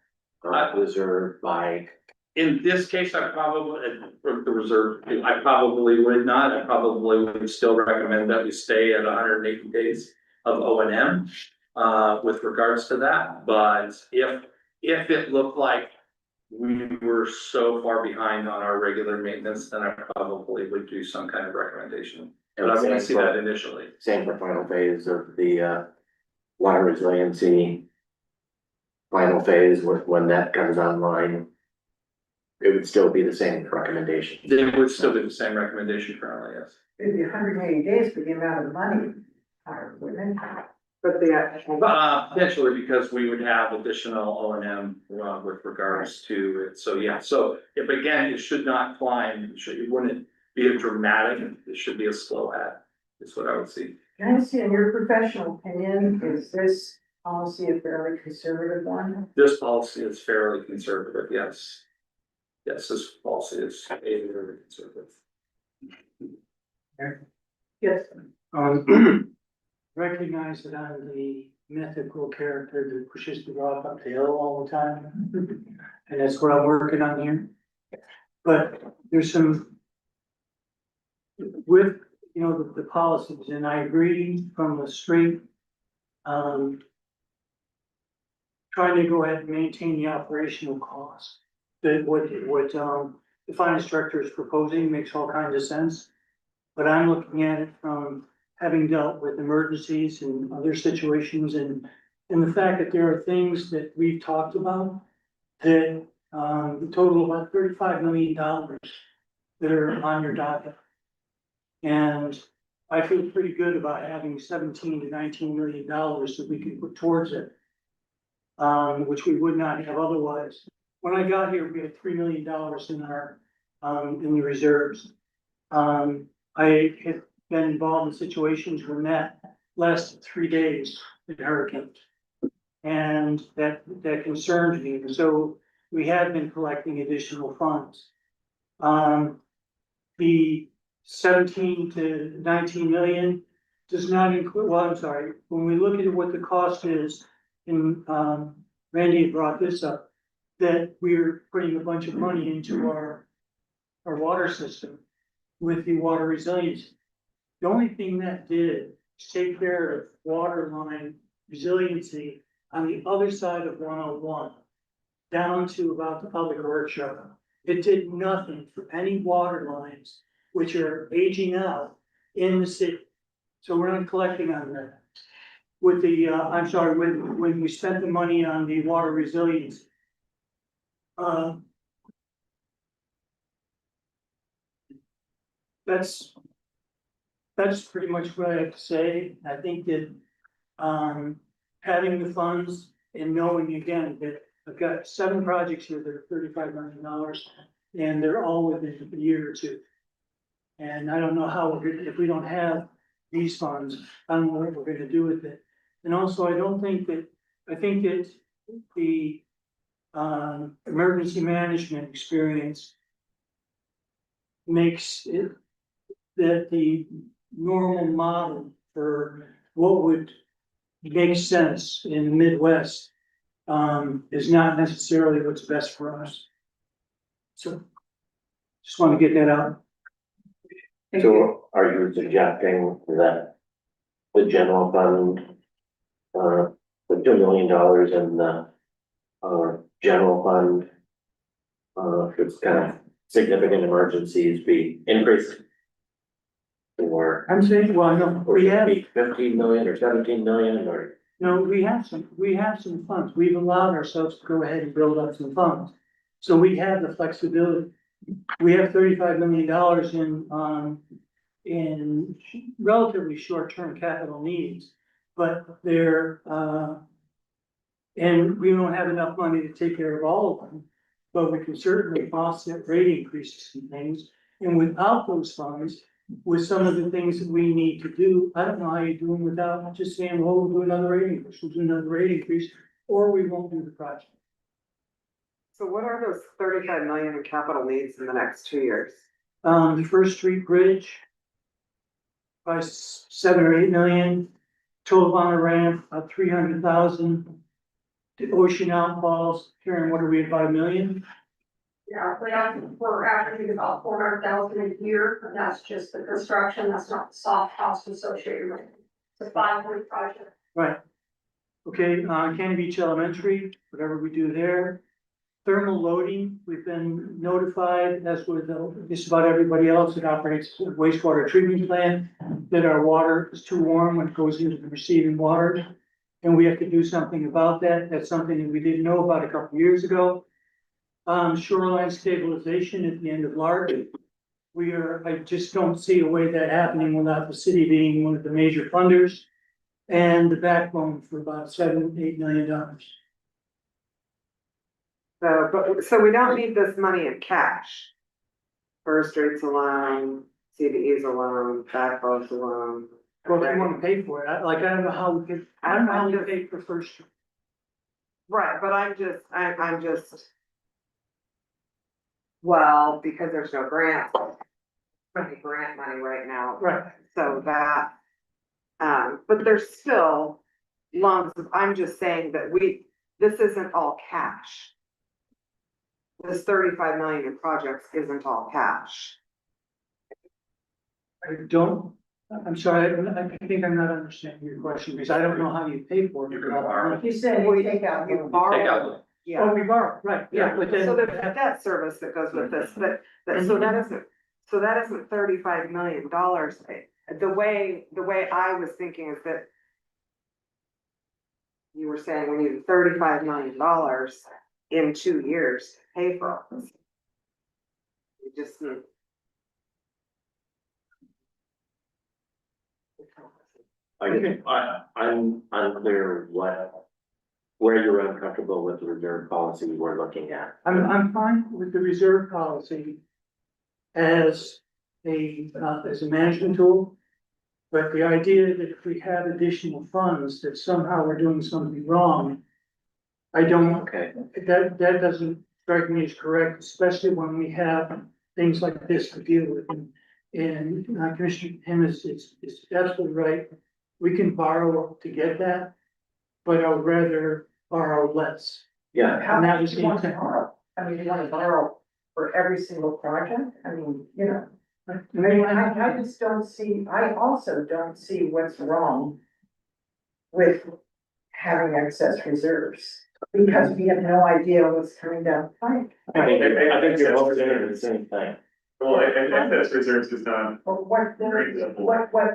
reserve by. In this case, I probably, for the reserve, I probably would not. I probably would still recommend that we stay at 180 days of O and M with regards to that. But if it looked like we were so far behind on our regular maintenance, then I probably would do some kind of recommendation. But I wouldn't see that initially. Same for final phase of the water resiliency. Final phase when that comes online. It would still be the same recommendation. It would still be the same recommendation currently, yes. It'd be 180 days for the amount of money, wouldn't it? But the actual. Potentially because we would have additional O and M with regards to it. So, yeah, so if again, it should not climb, it wouldn't be a dramatic, it should be a slow add, is what I would see. Can I see, in your professional opinion, is this policy a fairly conservative one? This policy is fairly conservative, yes. Yes, this policy is very conservative. Yes. Recognize that I'm the mythical character that pushes the rock up the hill all the time. And that's what I'm working on here. But there's some. With, the policies, and I agree from the street. Trying to go ahead and maintain the operational costs. That what the finance director is proposing makes all kinds of sense. But I'm looking at it from having dealt with emergencies and other situations and the fact that there are things that we've talked about that total about $35 million that are on your docket. And I feel pretty good about having 17 to 19 million dollars that we can put towards it. Which we would not have otherwise. When I got here, we had $3 million in our, in the reserves. I had been involved in situations when that lasted 3 days in hurricanes. And that concerned me, and so we had been collecting additional funds. The 17 to 19 million does not include, well, I'm sorry, when we look at what the cost is, and Randy had brought this up, that we're putting a bunch of money into our water system with the water resilience. The only thing that did is take care of water line resiliency on the other side of 101, down to about the public workshop. It did nothing for any water lines which are aging out in the city. So we're not collecting on that. With the, I'm sorry, when we spent the money on the water resilience. That's pretty much what I have to say. I think that, having the funds and knowing again that I've got 7 projects here that are $35 million and they're all within a year or two. And I don't know how we're gonna, if we don't have these funds, I don't know what we're gonna do with it. And also, I think that the emergency management experience makes it that the normal model for what would make sense in the Midwest is not necessarily what's best for us. So just want to get that out. So are you suggesting that the general fund, the $2 million in the, general fund, should kind of significant emergencies be increased? Or, I'm saying, well, no, or we should it have, be 15 million or 17 million or? no, we have some funds. We've allowed ourselves to go ahead and build up some funds. So we have the flexibility. We have $35 million in relatively short-term capital needs, but they're, and we don't have enough money to take care of all of them, but we can certainly offset rate increases and things. And without those funds, with some of the things that we need to do, I don't know how you're doing without just saying, well, we'll do another rate increase, we'll do another rate increase, or we won't do the project. So what are those 35 million in capital needs in the next 2 years? The First Street Bridge, by 7 or 8 million, total on a ramp of 300,000. The ocean outfalls, Karen, what are we at, 5 million? Yeah, we're averaging about 400,000 a year, and that's just the construction, that's not the soft cost associated with it. It's a 5-year project. Right. Okay, Candy Beach Elementary, whatever we do there. Thermal loading, we've been notified, as with just about everybody else that operates a wastewater treatment plant, that our water is too warm when it goes into the receiving water. And we have to do something about that. That's something that we didn't know about a couple years ago. Shoreline stabilization at the end of Lark. I just don't see a way that happening without the city being one of the major funders. And the backbone for about $7-8 million. So we don't need this money in cash. First rates alone, CDEs alone, backbones alone. Well, they want to pay for it. I don't know how we could, I don't know how we pay for First. Right, but I'm just. Well, because there's no grant. Grant money right now. Right. So that, but there's still loans. I'm just saying that this isn't all cash. This 35 million in projects isn't all cash. I'm sorry, I think I'm not understanding your question, because I don't know how you pay for it. You can borrow. You said you take out. You borrow. Take out. Yeah. Oh, we borrow, right, yeah, but then. So there's a debt service that goes with this, but so that isn't $35 million. The way I was thinking is that. You were saying we need $35 million in 2 years to pay for all this. We just need. I'm unclear where you're uncomfortable with the reserve policy we're looking at. I'm fine with the reserve policy as as a management tool. But the idea that if we have additional funds, that somehow we're doing something wrong, I don't, Okay, that doesn't strike me as correct, especially when we have things like this to deal with. And Commissioner Tim is absolutely right. We can borrow to get that, but I would rather borrow less. yeah, How And that much was do you want to the- borrow? I mean, you want to borrow for every single project? I mean, you know, I Maybe mean, I just don't see, I also don't see what's wrong with having excess reserves, because we have no idea what's coming down the pipe. I think you're both saying the same thing. Well, and excess reserves is not, Or what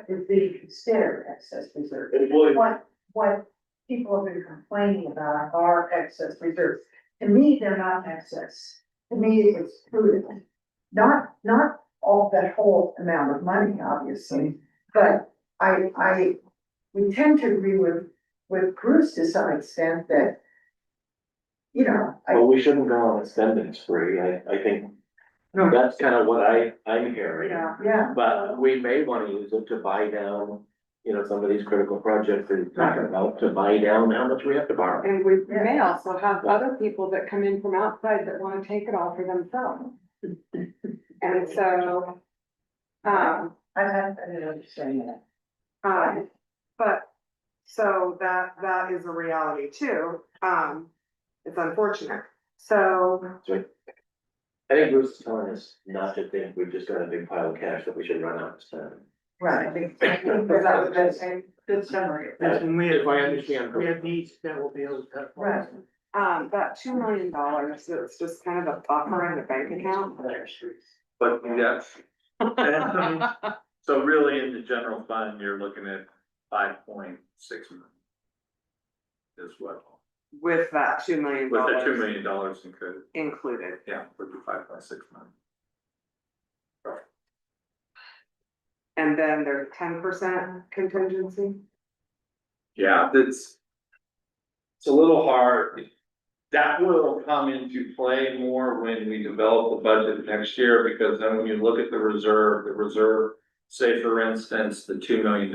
is being considered excess reserve? well, What people have been complaining about are excess reserves. To me, they're not excess. To me, it's prudent. Not all that whole amount of money, obviously, but we tend to agree with Bruce to some extent that, you know, Well, we shouldn't go on a spending spree. I think No. that's kind of what I'm hearing. yeah. But we may want to use it to buy down, some of these critical projects that you're talking about, to buy down how much we have to borrow. And we may also have other people that come in from outside that wanna take it all for themselves. And so, I didn't understand that. but, so that is a reality too. It's unfortunate. So, So I think Bruce is telling us not to think we've just got a big pile of cash that we should run out and spend. Right, I think that was the same, good summary. And we have, If I understand we have needs that will be able to. Right. that $2 million, it's just kind of a buffer in the bank account. But that's, so really in the general fund, you're looking at 5.6 million. Is what, With that $2 million. with the $2 million included, Included. yeah, would be 5.6 million. And then there's 10% contingency. Yeah, it's a little hard. That will come into play more when we develop the budget next year, because then when you look at the reserve, say for instance, the $2 million,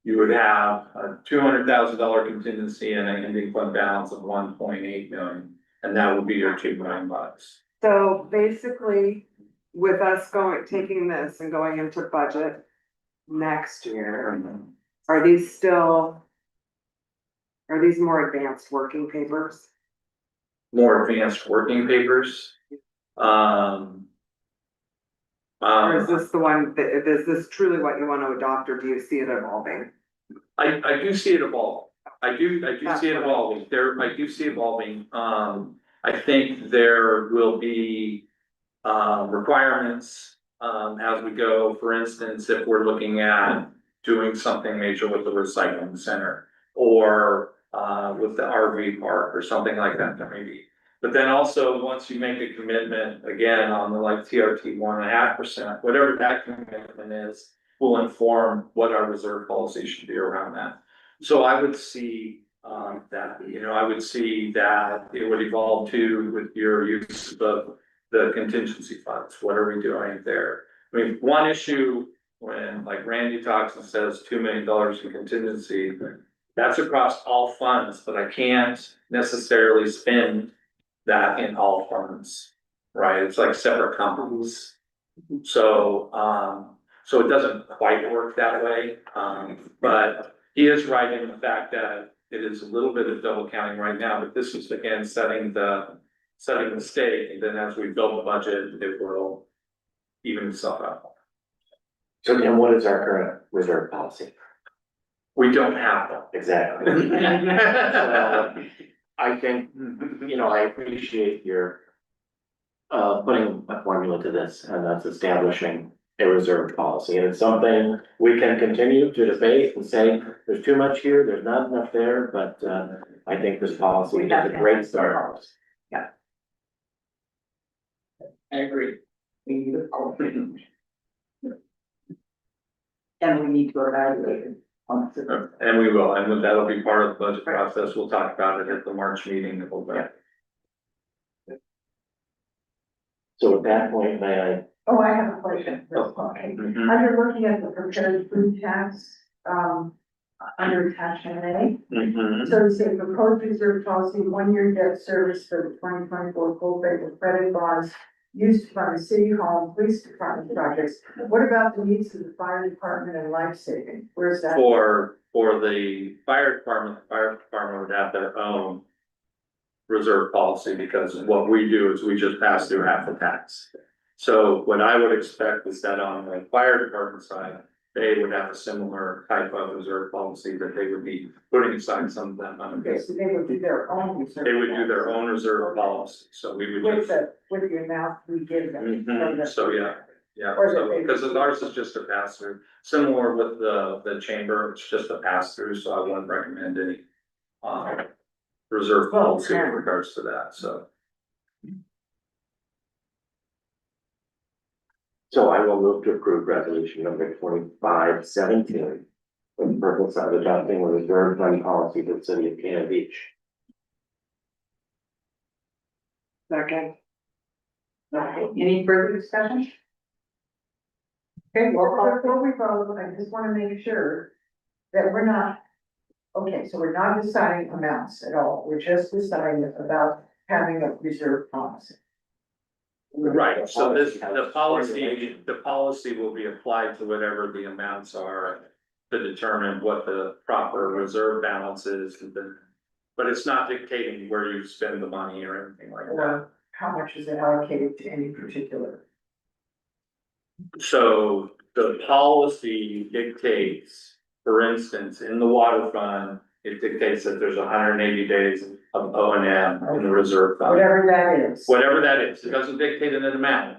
you would have a $200,000 contingency and an ending fund balance of 1.8 million, and that would be your $2 million. So basically, with us taking this and going into budget next year, are these more advanced working papers? More advanced working papers. Or is this the one is this truly what you want to adopt, or do you see it evolving? I do see it evolve. I do see it evolving. I do see evolving. I think there will be requirements as we go. For instance, if we're looking at doing something major with the recycling center or with the RV park or something like that, there may be. But then also, once you make a commitment, again, on the TRT 1.5%, whatever that commitment is, will inform what our reserve policy should be around that. So I would see that, I would see that it would evolve to with your use of the contingency funds. What are we doing there? I mean, one issue when like Randy talks and says $2 million in contingency, that's across all funds, but I can't necessarily spend that in all funds, right? It's like separate companies. So, so it doesn't quite work that way. But he is right in the fact that it is a little bit of double counting right now, but this is again, setting the stake. And then as we build the budget, it will even itself out. So, and what is our current reserve policy? We don't have them. Exactly. So, I think, I appreciate your putting a formula to this, and that's establishing a reserve policy. And it's something we can continue to debate and say, there's too much here, there's not enough there, but I think this policy is a great start. I agree. We need a policy. And we need to evaluate it And we will, and that'll be part of the budget process. We'll talk about it at the March meeting a little bit. So at that point, may I? Oh, I have a question. Okay. Mhm. Under looking at the proposed food tax, under attachment A. Mhm. So you say proposed reserve policy, 1 year debt service for the 2024 full faith credit bonds used to fund the city hall, police department projects. What about the needs of the fire department and life saving? Where's that? For the fire department would have their own reserve policy, because what we do is we just pass through half the tax. So what I would expect is that on the fire department side, they would have a similar type of reserve policy that they would be putting aside some of that money. Okay, so they would do their own reserve. They would do their own reserve policy, so we would With just. the amount we give them. Mhm. So, yeah, Or so, they- because ours is just a pass through, similar with the chamber, it's just a pass through, so I wouldn't recommend any. Reserve policy in regards to that, so. So I will move to approve resolution number 2517. For the purpose of adopting a reserve fund policy for the city of Cannon Beach. Second. Okay, any further discussion? Okay, well, Before we vote, I just wanna make sure that we're not, okay, so we're not deciding amounts at all, we're just deciding about having a reserve policy. Right, so the policy will be applied to whatever the amounts are to determine what the proper reserve balance is. But it's not dictating where you spend the money or anything like that. Or how much is it allocated to any particular? So the policy dictates, for instance, in the water fund, it dictates that there's 180 days of O and M in the reserve fund. Whatever that is. Whatever that is, it doesn't dictate an amount,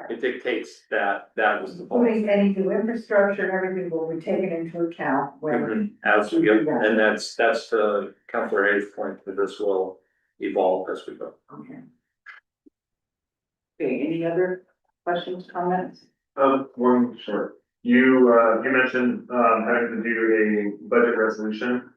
it dictates that was the policy. Including any new infrastructure and everything will be taken into account when. Mhm, absolutely, and that's the Councilor Hayes' point, that this will evolve as we go. Okay. okay, any other questions, comments? One short. You mentioned, having to do a budget resolution.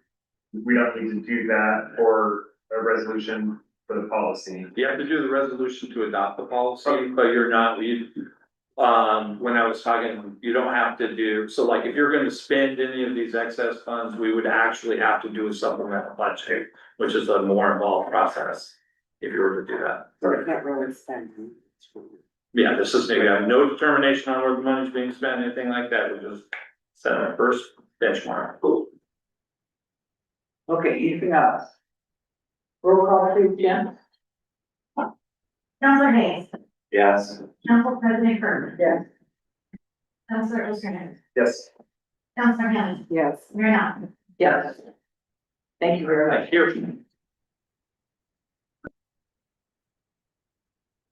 We don't need to do that for a resolution for the policy. You have to do the resolution to adopt the policy, but you're not, when I was talking, you don't have to do, so like, if you're gonna spend any of these excess funds, we would actually have to do a supplemental budget, which is a more involved process, if you were to do that. So we can't really spend. Yeah, this is, maybe have no determination on where the money's being spent, anything like that, we just set our first benchmark. Okay, anything else? Roll call please, Jen. Counselor Hayes, Yes. Council President Kirk, Yes. Counselor Osterhand, Yes. Counselor Hammond, Yes. Mayor Knopf. Yes. Thank you very much. Here.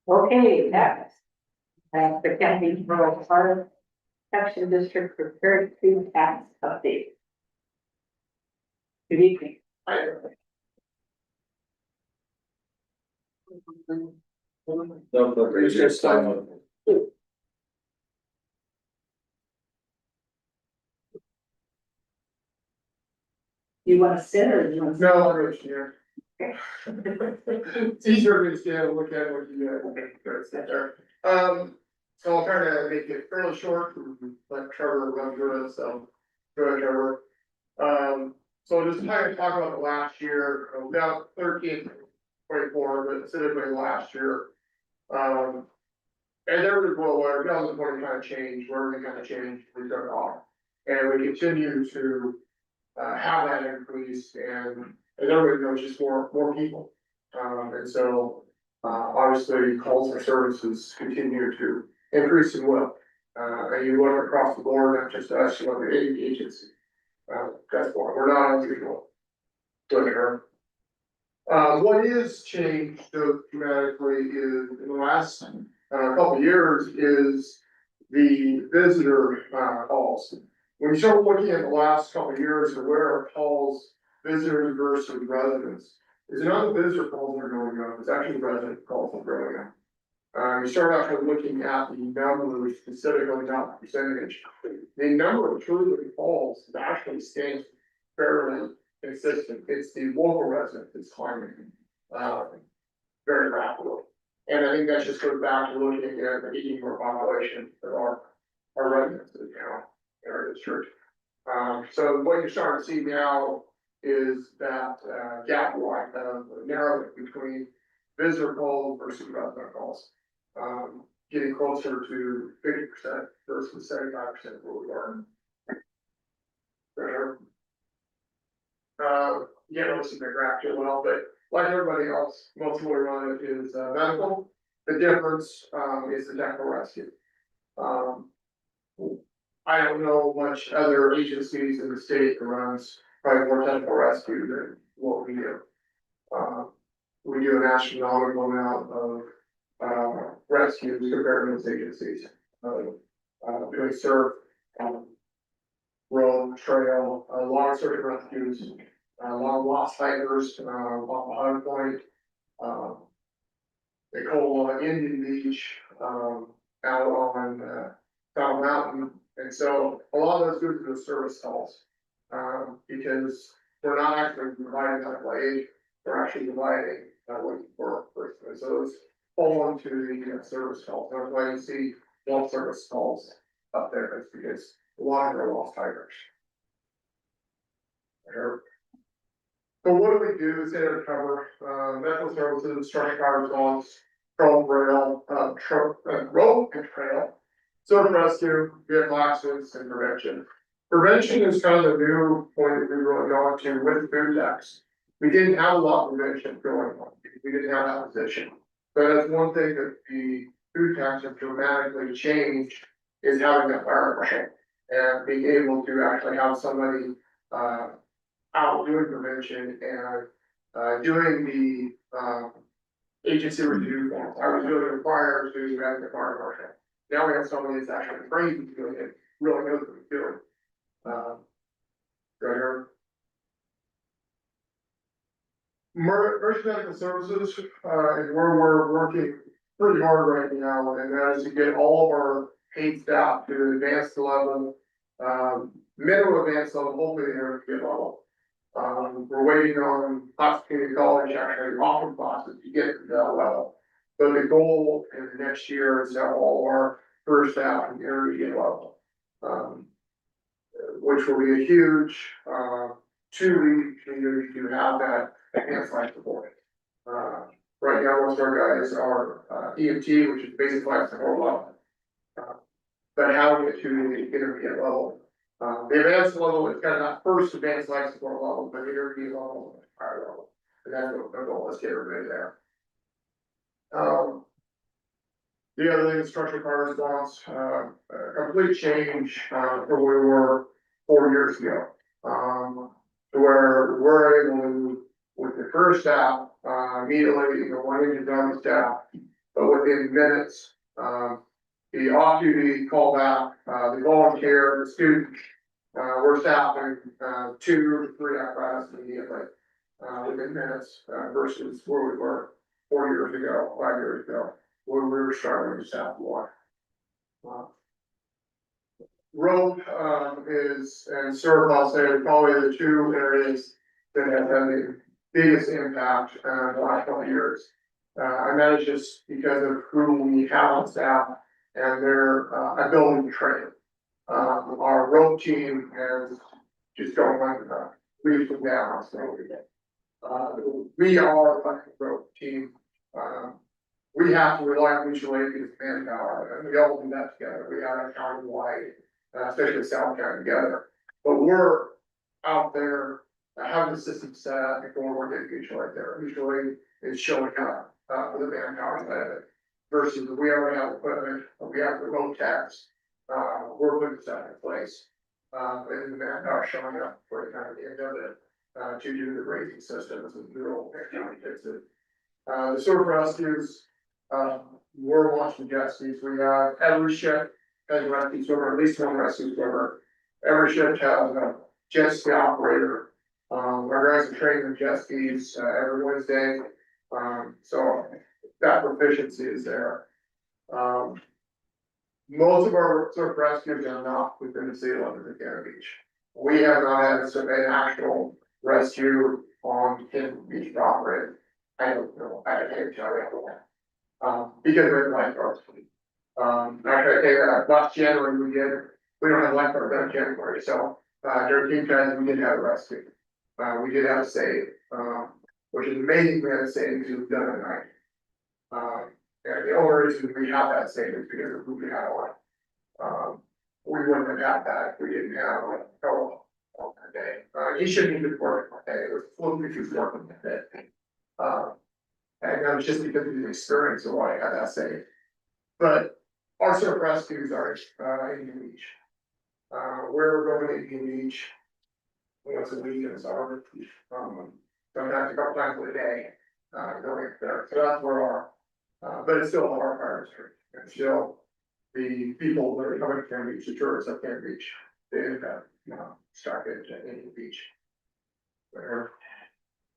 Okay, next. The County Rural Fire Protection District prepared food tax update. Good evening. You wanna sit or you wanna? No, I'll go here. It's easier to stand and look at what you guys sit there. So I'll try to make it fairly short, and let Trevor run through it, so. Go ahead, Trevor. So just kind of talk about the last year, about 13-24, but specifically last year. And there was, well, where 2020 kind of changed, where we kind of changed, we took off. And we continue to have that increase, and as everybody knows, just more people. And so, obviously, calls for services continue to increase and will. And you look across the board, not just us, you look at any agency. That's why we're not unusual. Doing her. What is changed so dramatically is in the last couple of years is the visitor calls. When you start looking at the last couple of years of where our calls, visitors versus residents, is not the visitor calls that are going up, it's actually resident calls that are going up. You start out by looking at the numbers specifically, not the percentage. the number of truly falls actually stays fairly consistent. It's the local resident that's climbing, very rapidly. And I think that just goes back to looking at the aging of our population that are residents of the town, in our district. So what you're starting to see now is that, gap wide, narrowing between visitor calls versus resident calls. Getting closer to 50% versus 75% where we are. Yeah, listen to the graph too well, but like everybody else, most of what we run is medical. The difference is the technical rescue. I don't know much other agencies in the state that runs probably more technical rescue than what we do. We do an astronomical amount of rescues compared to those agencies. We serve road, trail, a lot of search and rescues, a lot of lost hikers, off of High Point. They call Indian Beach, out on South Mountain. And so a lot of those go to the service calls, because we're not actually providing medical aid, we're actually providing for a person. And so those fall into the service calls. That's why you see more service calls up there, it's because a lot of them are lost hikers. So what do we do to cover medical services, structure fire response, road and trail, search and rescue, vehicle accidents, and prevention. Prevention is kind of the new point that we really go into with food tax. We didn't have a lot of prevention going on because we didn't have that position. But that's one thing that the food tax have dramatically changed is having that fire marshal and being able to actually have somebody out doing prevention and doing the agency review forms. I was really required to have the fire marshal. Now we have somebody that's actually trained to do it, really knows what he's doing. Right here. Emergency medical services is where we're working pretty hard right now, and that is to get all of our paid staff to advanced level, minimum advanced level, hopefully intermediate level. We're waiting on Knox Community College actually offering classes to get to that level. So the goal in the next year is to have all our first staff and intermediate level, which will be a huge 2 week community to have that advanced life support. Right now, most of our guys are EMT, which is basic life support level. But how to get to the intermediate level. The advanced level is kind of that first advanced life support level, but the intermediate level is higher level. And that's what the goal is, get everybody there. The other thing is structured fire response, a complete change from where we were 4 years ago. To where we're able to, with the first staff, immediately, went into done staff, but within minutes, the off-duty callback, the volunteer, the student, we're staffing 2 to 3 apparatus immediately, within minutes, versus where we were 4 years ago, 5 years ago, where we were starting to staff more. Rope is, and serve, I'll say, are probably the 2 areas that have had the biggest impact in the last couple of years. And that is just because of who we have on staff and their ability to train. Our rope team has just going leaps and bounds. We are a rope team. We have to rely on mutual aid as manpower, and we all do that together. We are county-wide, especially South County together. But we're out there having the system set up before we're getting mutual aid there. Mutual aid is showing up for the manpower side of it. Versus we already have equipment, we have the road tax, we're putting stuff in place. And the manpower showing up for the kind of the end of it, to do the raising systems and the rural county fix it. The search rescues, we're launching jet skis. We have every ship has a rescue swimmer, at least one rescue swimmer. Every ship has a jet ski operator. Our guys are training in jet skis every Wednesday. So that proficiency is there. most of our surf rescues are not within the city limits of Cannon Beach. We have not had an actual rescue on Cannon Beach property. I don't know, I can't tell you. Because we're lifeguards. Actually, I think last January we don't have lifeguards in January, so, during King Tides, we did have a rescue. We did have a save, which is amazing, we had a save because it was done at night. And the only reason we have that save is because of who we had on. We wouldn't have had that if we didn't have like Carl on that day. He shouldn't even work that day, it was fluky if he was working that day. And that was just because of the experience of why I had that save. But our surf rescues are Indian Beach. We're going to Indian Beach once a week in the summer. Sometimes a couple times a day, going there. So that's where our, but it's still our fire district. And still the people that are coming to Cannon Beach, the tourists at Cannon Beach, they end up, stuck at Indian Beach. Whatever.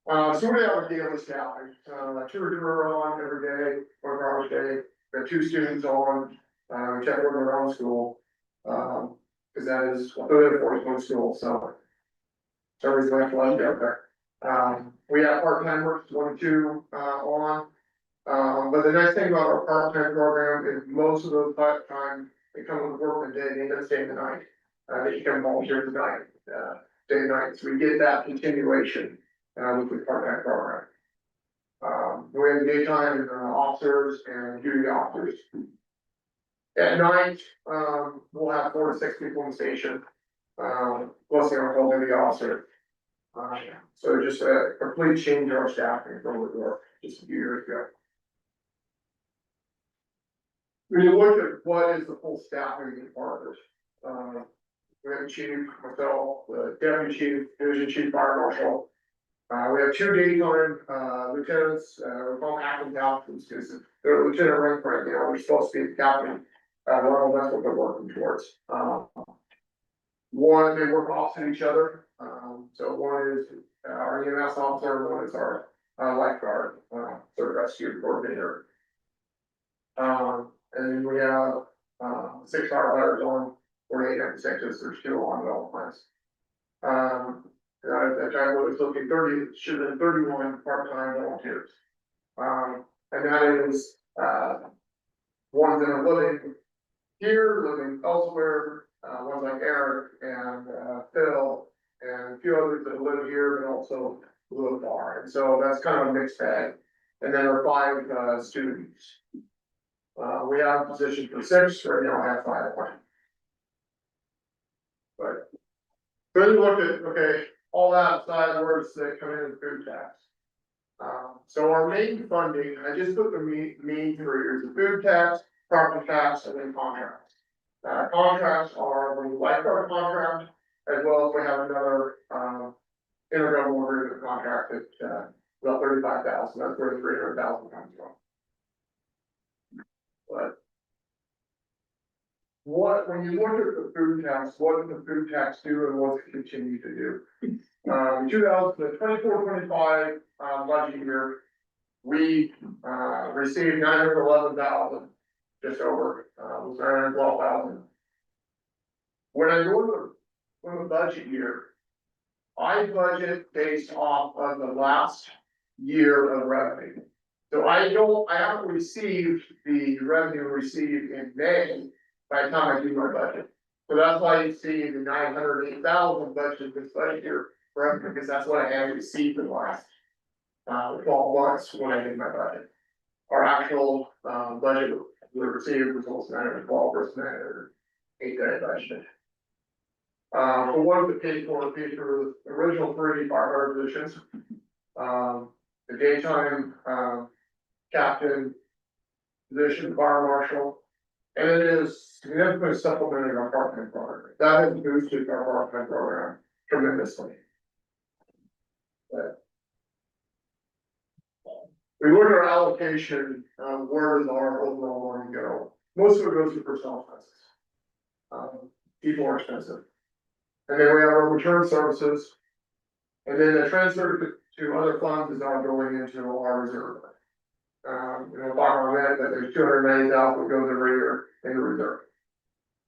So we have a daily staffing, 2 or 3 are on every day, 1 hour a day, we have 2 students on, we check with their own school. Cause that is, they're 41 school, so. Everybody's going to lunch out there. We have part-timers, 1 and 2, on. But the nice thing about our part-time program is most of those part-time, they come to work in the day, they end up staying the night. They can volunteer the night, day and night, so we get that continuation. With the part-time program. We have daytime officers and duty officers. At night, we'll have 4 to 6 people in the station, plus the on-call duty officer. So just a complete change in our staffing from what we were just a few years ago. When you look at what is the full staffing of the department, we have a chief, myself, the deputy chief, division chief, fire marshal. We have 2 daytime lieutenants, we're calling acting captains, because they're lieutenant rank right now, we're supposed to be the captain. Well, that's what they're working towards. One, they work opposite each other, so one is our EMS officer, one is our lifeguard, sort of rescue coordinator. And then we have 6 firefighters on 48 and 6s, there's 2 on the all plans. At that time, was looking 30, should have been 31 part-time volunteers. And that is, ones that are living here, living elsewhere, ones like Eric and, Phil, and a few others that live here, but also live far, and so that's kind of a mixed bag. And then our 5, students. We have a position for 6, right now I have 5 on. But, then you look at, okay, all that side words that come in with food tax. So our main funding, I just put the main 3 areas, the food tax, property tax, and then contracts. Contracts are the lifeguard contract, as well as we have another, intergovernmental agreement contract at, about 35,000, that's where the 300,000 comes from. But when you look at the food tax, what does the food tax do and what's it continue to do? 2024-25 budget year, we received 911,000, just over, was 912,000. When I go to the budget year, I budget based off of the last year of revenue. So I haven't received the revenue received in May by the time I do my budget. So that's why you see the 908,000 budget this budget year, revenue, because that's what I have received in the last 12 months when I did my budget. Our actual budget we received was almost 912 versus 908 that I budgeted. For what the paid for the original 3 firefighter positions, the daytime captain position, fire marshal, and it is significantly supplementing our part-time program. That has boosted our part-time program tremendously. But we look at our allocation, where does our overall money go? Most of it goes to personnel expenses. People are expensive. And then we have our return services. And then the transfer to other funds is now going into our reserve. Talk about that there's 290,000 goes every year in the reserve.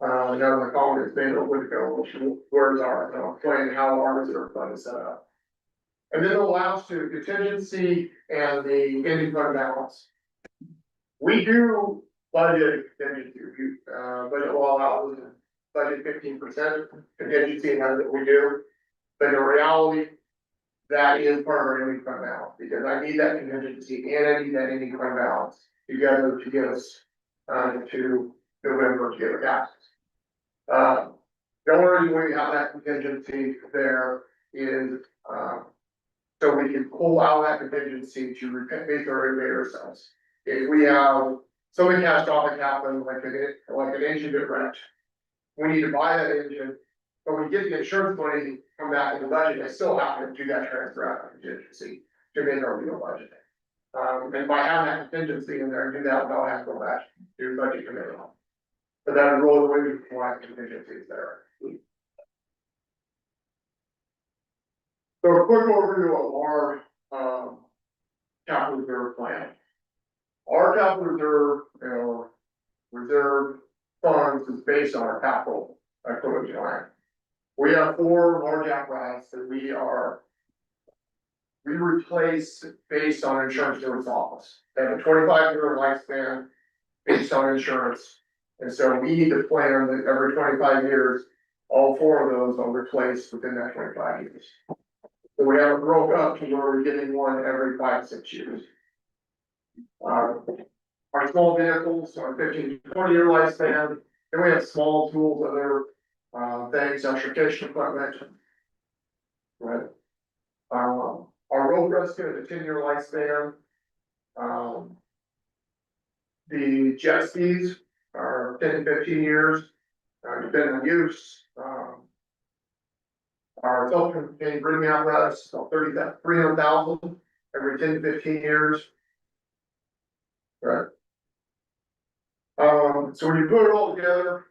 Now the comment is made, would go, where's our, plan, how our reserve fund is set up. And then it allows to contingency and the ending fund balance. We do budget contingency, but it will allow us to budget 15% contingency, and that's what we do. But in reality, that is part of our ending fund balance, because I need that contingency and I need that ending fund balance together to get us, to November to get our taxes. The only reason we have that contingency there is, so we can pull out that contingency to repay ourselves. If we have something catastrophic happen, like an engine get wrecked, we need to buy that engine, but we get the insurance money come back in the budget, I still have to do that transfer out of contingency to make our real budget. And by having that contingency in there, do that without having to go back to budget committee. But that is really the way we apply contingencies there. So a quick overview of our, capital reserve plan. Our capital reserve, reserve funds is based on our capital equipment plan. We have 4 large apparatus that we replace based on insurance service office. They have a 25-year lifespan based on insurance. And so we need to plan that every 25 years, all 4 of those are replaced within that 25 years. So we have it broke up to where we're getting one every 5 to 6 years. Our small vehicles are 15 to 20-year lifespan. Then we have small tools, other things, extrication equipment. Right. Our road rescue is a 10-year lifespan. The jet skis are 10 to 15 years, depending on use. Our self-contained breathing apparatus, so 300,000 every 10 to 15 years. Right. So when you put it all together,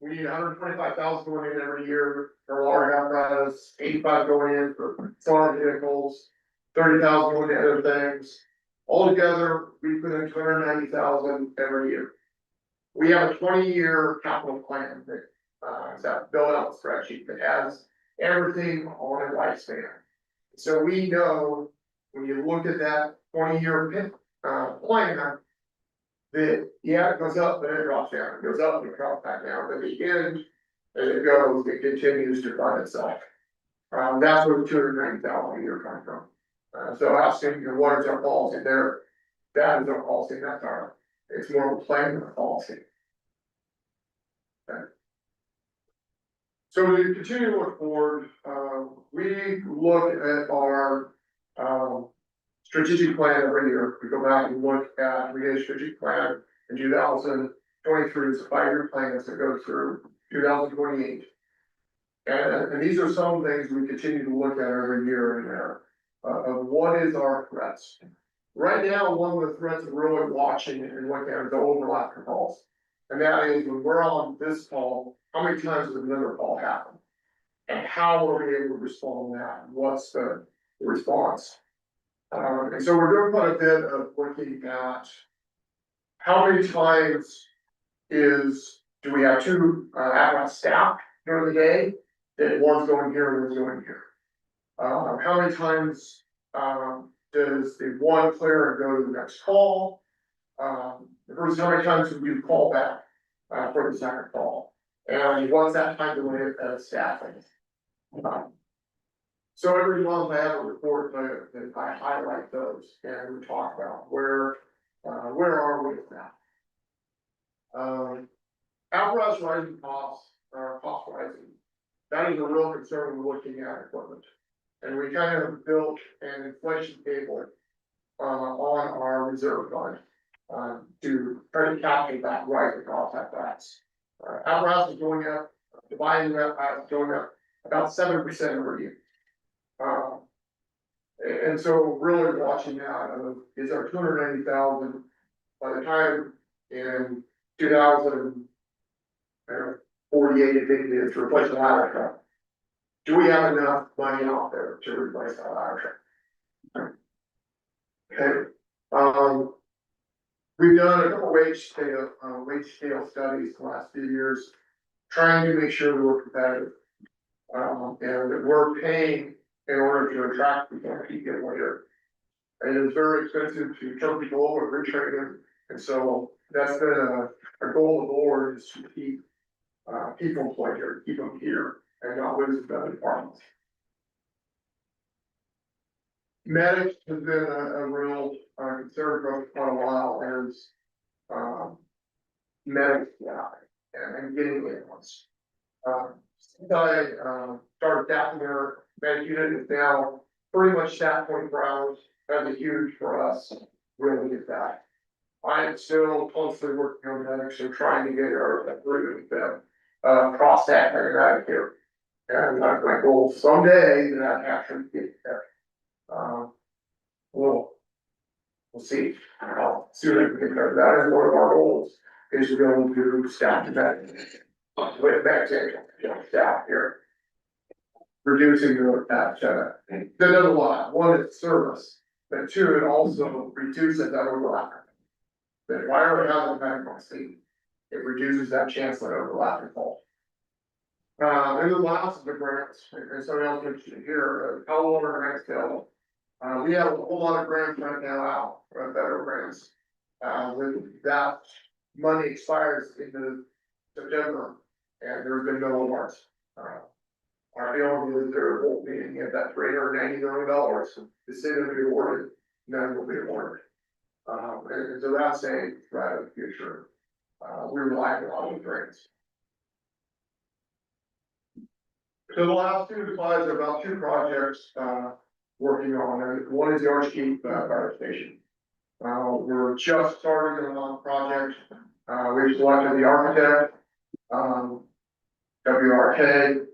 we need 125,000 going in every year for large apparatus, 85 going in for smaller vehicles, 30,000 going to other things. Altogether, we put in 290,000 every year. We have a 20-year capital plan that is that built out spreadsheet that has everything on a lifespan. So we know when you look at that 20-year plan, that yeah, it goes up, but it drops down, it goes up, and it drops back down, but the end, as it goes, it continues to fund itself. That's where the 290,000 a year comes from. So asking, what is our policy there? That is our policy, that's our, it's more of a plan than a policy. Okay. So we continue to look forward, we look at our, strategic plan every year. We go back and look at, we did a strategic plan in 2023, it's a 5-year plan that's to go through 2028. And these are some things we continue to look at every year in there, of what is our threats. Right now, one of the threats that we're really watching and looking at is the overlap calls. And that is when we're on this call, how many times does another call happen? And how are we able to respond to that? What's the response? And so we're doing quite a bit of looking at how many times do we have 2 apparatus staff during the day, that one's going here and one's going here. How many times does the one clear and go to the next call? Versus how many times do you call back for the second call? And what's that time delay of staffing? So every month I have a report that I highlight those and we talk about where are we with that? Apparatus rising costs, cost rising. That is a real concern when looking at equipment. And we kind of built an inflation table on our reserve fund to try to calculate that rising cost apparatus. Apparatus is going up, the buying apparatus is going up about 7% every year. And so really watching that is our 290,000 by the time in 2048, I think it is, to replace the ladder truck. Do we have enough money out there to replace that ladder truck? Okay. We've done a couple wage scale studies the last few years, trying to make sure that we're competitive. And that we're paying in order to attract people and keep them here. It is very expensive to turn people over and retrain them, and so that's been a goal of the board is to keep people employed here, keep them here, and not lose the other departments. Medics has been a real concern for us for quite a while, as medics, and getting in ones. Since I started staffing their medic unit, is now pretty much staffed 24 hours. That's a huge for us, really get that. I am still constantly working on medics and trying to get our agreement with them, cross that out of here. And my goal someday that I actually get there. We'll see. Soon as we get there, that is one of our goals, is to be able to staff the medics. With back staff here. Reducing that does a lot. One, it's service, but two, it also reduces that overlap. But why are we having a medical scene? It reduces that chance that overlap and fall. And the last of the grants, and somebody else mentioned here, how long are grants till? We have a whole lot of grants right now out, federal grants. With that money expires into September, and there's been no awards. Our feeling is there won't be any of that $390 million. The city will be awarded, none will be awarded. And so that's a threat of the future. We rely on a lot of grants. So the last two slides are about two projects working on. One is the Archkeep Fire Station. We're just starting on the project. We've selected the architect, WRK,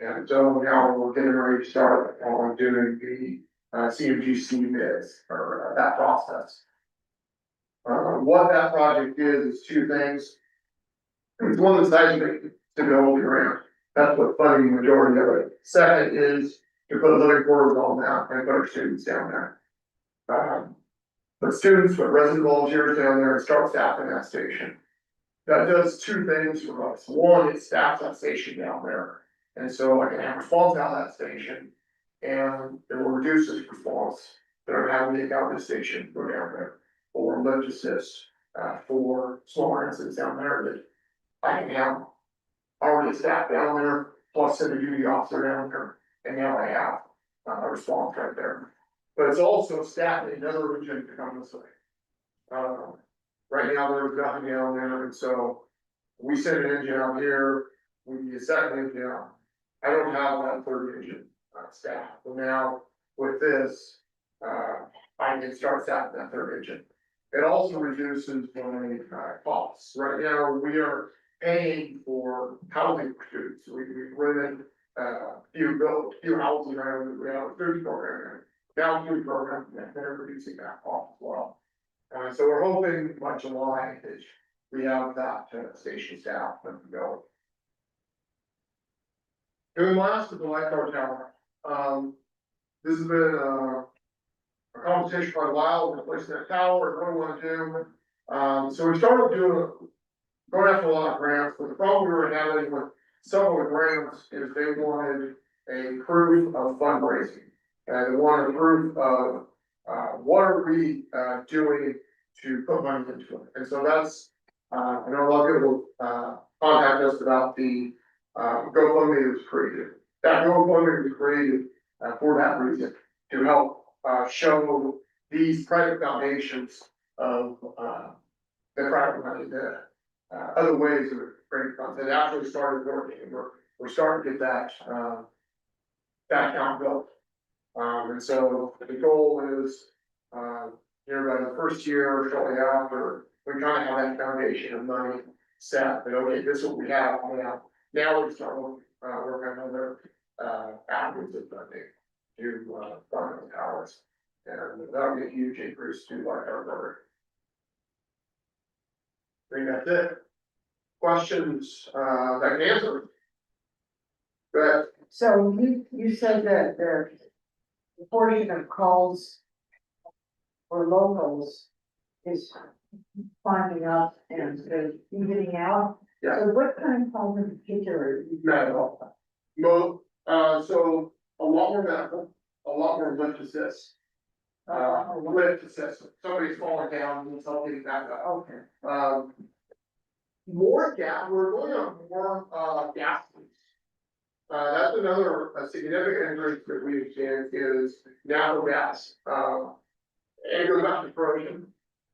and so now we're getting ready to start on doing the CMGC bids for that process. What that project is two things. It's one of the seismic stability around. That's what funding the majority of it. Second is to put living quarters on that and put our students down there. Put students, put resident volunteers down there and start staffing that station. That does two things for us. One, it staffs that station down there. And so I can have response out of that station and it will reduce this response that I'm having to take out of the station, go down there. Or lift assist, for smaller incidents down there that I can have already staff down there, plus send a duty officer down there. And now I have a response right there. But it's also staffing another region to come this way. Right now there's nothing down there, and so we send an engine out here, we need a second engine out. I don't have that third engine staff, but now with this, I can start staffing that third engine. It also reduces my costs. Right now, we are paying for housing for students. We've rented few houses around, we have a food program, now food program, and they're reducing that cost as well. So we're hoping by July that we have that station staff and go. And last is the lifeguard tower. This has been a conversation for a while, replacing that tower, what do we want to do? So we started going after a lot of grants, but the problem we were having with some of the grants is they wanted a proof of fundraising. And they wanted a proof of what are we doing to put money into it. And so that's, I know a lot of people contact us about the GoFundMe that was created. That GoFundMe was created for that reason, to help show these private foundations of the private money, the other ways of creating funds. It actually started working, and we're starting to get that account built. And so the goal is, by the first year or shortly after, we kind of have that foundation of money set, but okay, this is what we have now we start working on other avenues of funding to fund the towers. And that'll be a huge increase to our program. I think that's it. Questions that can answer? But So you said that the portion of calls for locals is climbing up and evening out. Yeah. So what kind of calls in particular? Not at all. So a lot more medical, a lot more lift assist. Lift assist, somebody's falling down, and something back up. Okay. More gas, we're going on more, gas leaks. That's another significant increase that we've seen is natural gas, and it goes back to corrosion.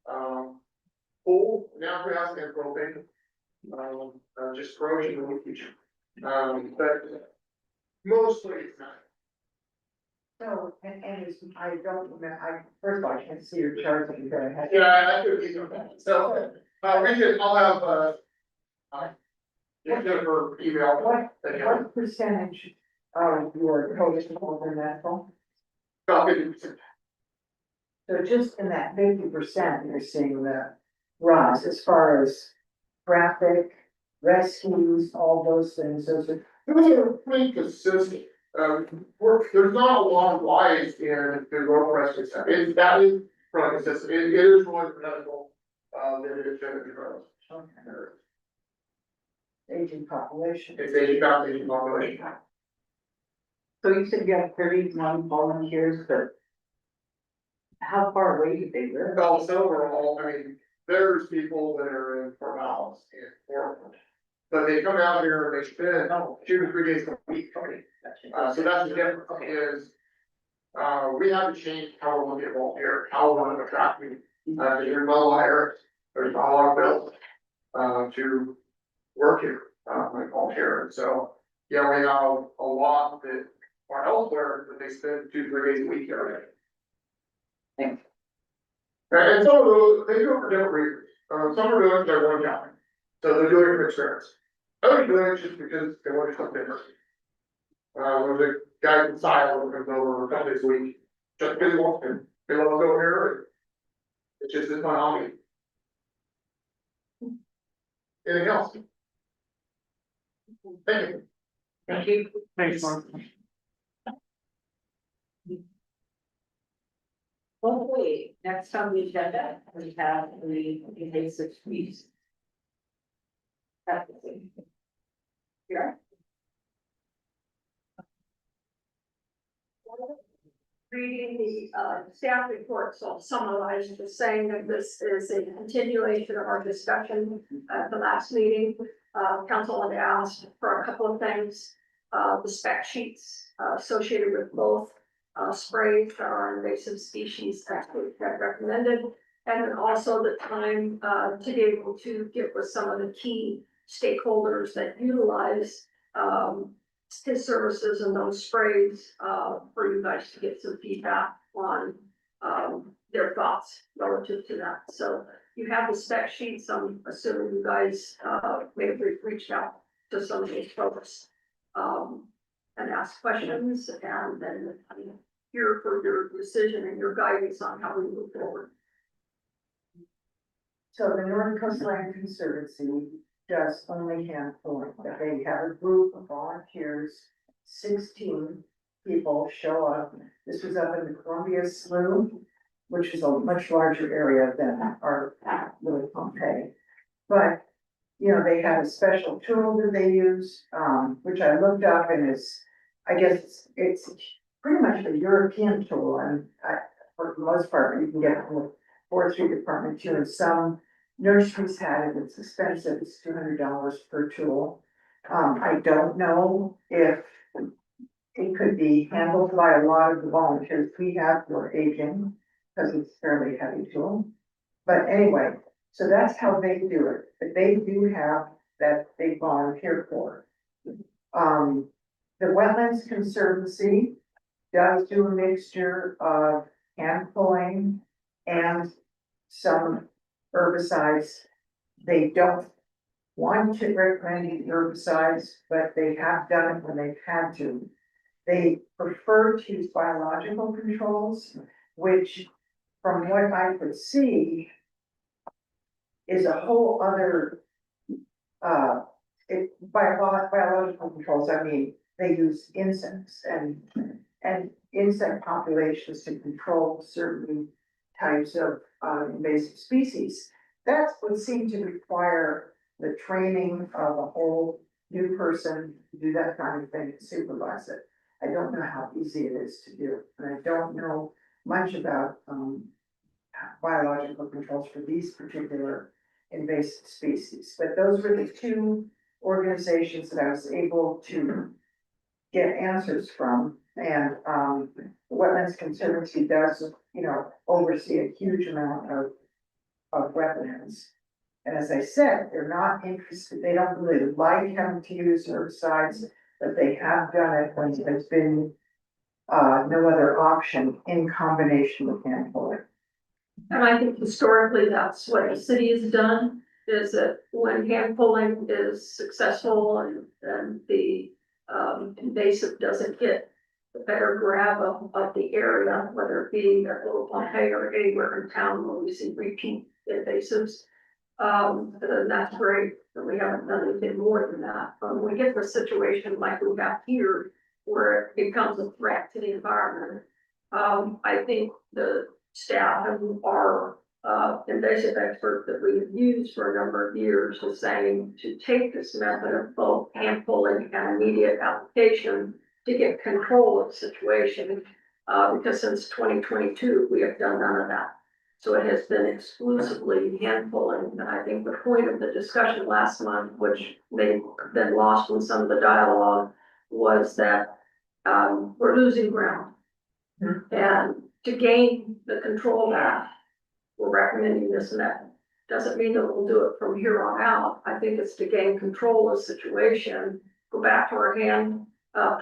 Coal, natural gas and propane, just corrosion in the future. But mostly it's not. So, and it's, I don't remember, first of all, I can't see your charts that you gotta have. Yeah, that could be something, so, I'll have, Jennifer email. What percentage of your total is in that phone? About 50%. So just in that 50%, you're seeing the rise as far as traffic, rescues, all those things, those are. Those are pretty consistent. There's not a lot of lies in the road rescue stuff. That is pretty consistent. It is really medical, that it is gonna be roads. Aging population. It's aging population. So you said you have 31 volunteers, but how far away do they live? Also, we're all, I mean, there's people that are in Fort Miles and Portland. But they come out here and they spend 2 to 3 days a week coming. So that's the difference is, we have to change how we're looking at volunteer, how we want to attract people. There's not a lot of areas, there's not a lot of bills, to work here, like volunteer. And so, yeah, we have a lot that are elsewhere, that they spend 2 to 3 days a week here. Thanks. And some of those, they do it for different reasons. Some are doing it for their one job. So they're doing it for experience. Others are doing it just because they want to do something different. There's a guy from Sile who comes over a couple days a week, just because he wants to. He loves over here. And it's just his fun hobby. Anything else? Thank you. Thank you. Thanks, Mark. Okay, next on the agenda, we have the invasive species. Here. Reading the staff report, so I'll summarize just saying that this is a continuation of our discussion at the last meeting. Council had asked for a couple of things, the spec sheets associated with both sprays that are invasive species that we have recommended, and then also the time to be able to get with some of the key stakeholders that utilize his services and those sprays, for you guys to get some feedback on their thoughts relative to that. So you have the spec sheets. I'm assuming you guys may have reached out to some of these folks and asked questions, and then I'm here for your decision and your guidance on how we move forward. So the North Coast Land Conservancy does only hand pulling, but they have a group of volunteers, 16 people show up. This was up in the Columbia Slough, which is a much larger area than our little Pompeii. But, you know, they had a special tool that they use, which I looked up, and I guess it's pretty much a European tool, and for the most part, you can get it from the forestry department too, and some nurseries had it. It's expensive, it's $200 per tool. I don't know if it could be handled by a lot of the volunteers we have who are aging, because it's a fairly heavy tool. But anyway, so that's how they do it, but they do have that they volunteer for. The Wetlands Conservancy does do a mixture of hand pulling and some herbicides. They don't want to recommend herbicides, but they have done it when they've had to. They prefer to use biological controls, which from what I could see is a whole other, biological controls, I mean, they use insects and insect populations to control certain types of invasive species. that would seem to require the training of a whole new person to do that kind of thing, to supervise it. I don't know how easy it is to do, and I don't know much about, biological controls for these particular invasive species, but those were the two organizations that I was able to get answers from, and, the Wetlands Conservancy does, oversee a huge amount of wetlands. And as I said, they're not interested, they don't really like having to use herbicides, but they have done it when there's been no other option in combination with hand pulling. And I think historically, that's what the city has done, is that when hand pulling is successful and the invasive doesn't get the better grab of the area, whether it be at Little Pompeii or anywhere in town where we see repeat invasives. Then that's great, but we haven't done anything more than that. But when we get to a situation like we have here, where it becomes a threat to the environment, I think the staff and our invasive expert that we've used for a number of years is saying to take this method of both hand pulling and immediate application to get control of the situation, because since 2022, we have done none of that. So it has been exclusively hand pulling, and I think the point of the discussion last month, which may have been lost in some of the dialogue, was that we're losing ground. And to gain the control back, we're recommending this method. Doesn't mean that we'll do it from here on out. I think it's to gain control of the situation, go back to our hand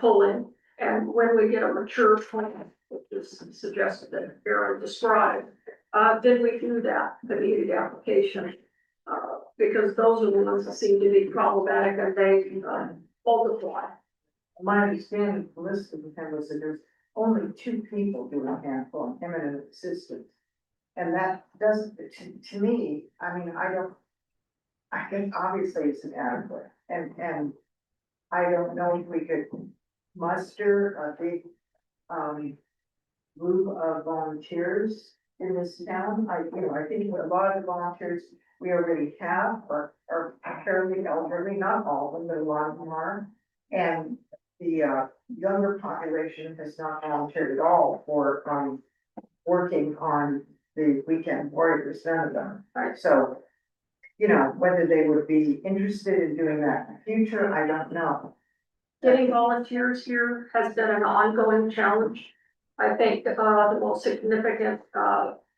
pulling, and when we get a mature plan, which is suggested that Aaron described, then we do that, the needed application. Because those are the ones that seem to be problematic and they multiply. My understanding from listening to him was that there's only 2 people doing hand pulling, him and an assistant. And that doesn't, to me, I mean, I think obviously it's inadequate, and I don't know if we could muster a big, group of volunteers in this town. I think a lot of the volunteers we already have are fairly elderly, not all of them, but a lot of them are. And the, younger population has not volunteered at all for, working on the weekend warriors, none of them. Right, so, whether they would be interested in doing that in the future, I don't know. Getting volunteers here has been an ongoing challenge. I think the most significant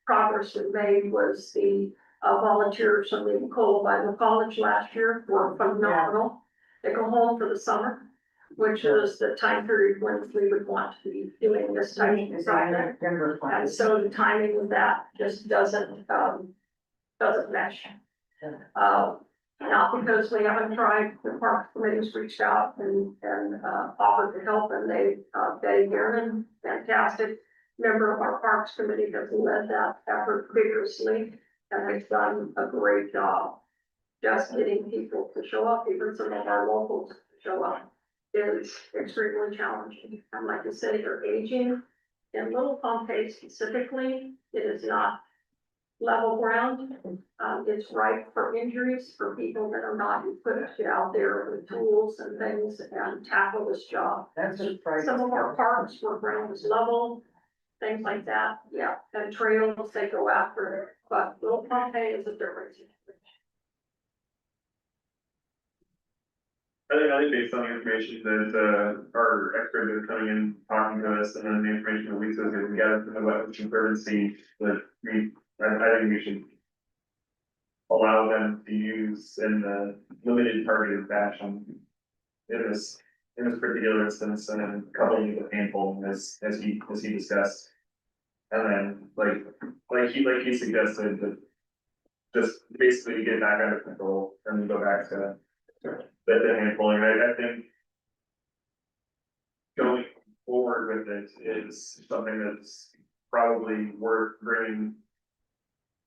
progress we made was the volunteers from the Nicola Bible College last year were phenomenal. They go home for the summer, which is the time period when we would want to be doing this type of project. And so the timing of that just doesn't mesh. Not because we haven't tried, the park committee's reached out and offered to help, and Betty Gehrman, fantastic member of our Parks Committee, has led that effort vigorously, and has done a great job. Just getting people to show up, even some of our locals to show up, is extremely challenging. And like I say, they're aging. In Little Pompeii specifically, it is not level ground. It's ripe for injuries for people that are not equipped to get out there with tools and things and tackle this job. That's just right. Some of our parks where ground is level, things like that, yeah, and trails, they go after it, but Little Pompeii is a different situation. I think based on the information that, our expert is coming in, talking to us, and then the information that Lisa's going to gather from the Wetlands Conservancy, that I think we should allow them to use in the limited targeted fashion in this particular instance, and then coupling it with handful as he discussed. And then, like he suggested, that just basically get back under control and go back to the hand pulling. I think going forward with it is something that's probably worth bringing,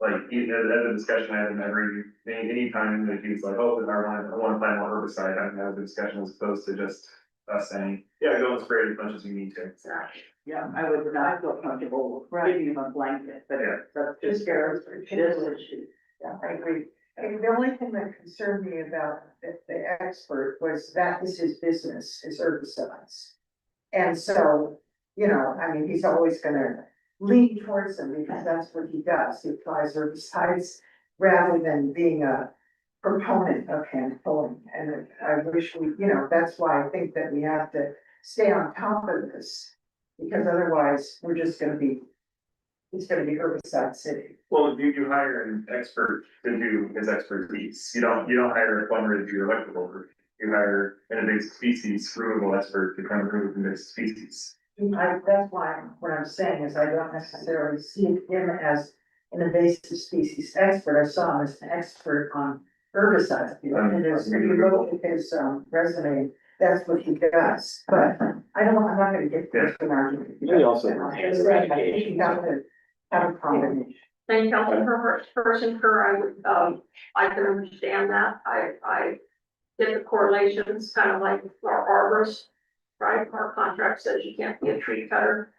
like, even as a discussion item any time that he's like, oh, I want to plant more herbicide, I have a discussion as opposed to just us saying, yeah, go and spray it as much as you need to. Exactly. Yeah, I would not feel comfortable giving them a blanket, but Yeah. that's just scary. It is what it is. Yeah, I agree. And the only thing that concerned me about the expert was that is his business, is herbicides. And so, you know, I mean, he's always gonna lean towards them because that's what he does. He applies herbicides rather than being a proponent of hand pulling. And I wish we, you know, that's why I think that we have to stay on top of this. Because otherwise, we're just gonna be, it's gonna be herbicide city. Well, you hire an expert to do his expertise. You don't hire a plumber to do electrical work. You hire an invasive species removal expert to come remove invasive species. That's why, what I'm saying is I don't necessarily see him as an invasive species expert. I saw him as an expert on herbicides. And there's, if you look at his resume, that's what he does. But I'm not gonna get into an argument. He also I has just think I think eradication. you have to have a combination. Thank you, Councilperson Kerr, I would, I can understand that, I get the correlations, kind of like our arborists, right? Our contract says you can't be a tree cutter.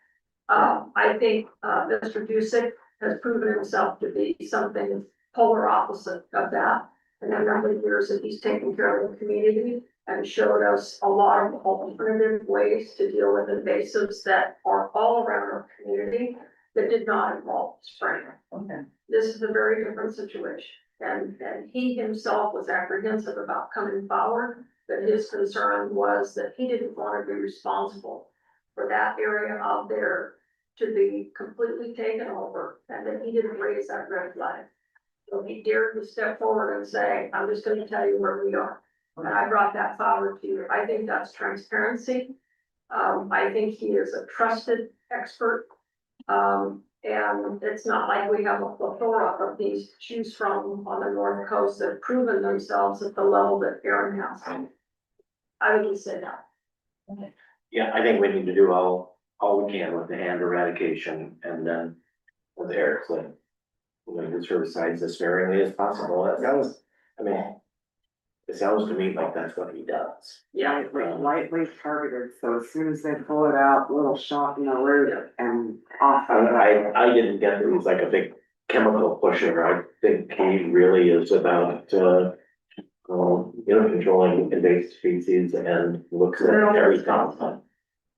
I think, Mr. Dusick has proven himself to be something polar opposite of that. And the number of years that he's taken care of the community and showed us a lot of alternative ways to deal with invasives that are all around our community that did not involve spraying. Okay. This is a very different situation. And he himself was apprehensive about coming forward, but his concern was that he didn't want to be responsible for that area out there to be completely taken over, and that he didn't raise that red flag. So he dared to step forward and say, I'm just gonna tell you where we are. And I brought that forward to you. I think that's transparency. I think he is a trusted expert. And it's not like we have a plethora of these to choose from on the North Coast that have proven themselves at the level that Aaron has. I would just say that. Yeah, I think we need to do all we can with the hand eradication and then with Eric's like, you know, use herbicides as sparingly as possible. That sounds, I mean, it sounds to me like that's what he does. Yeah. Lightly targeted, so as soon as they pull it out, little shot in the root and off. I didn't get that it was like a big chemical pusher. I think he really is about, you know, controlling invasive species and looks at everything.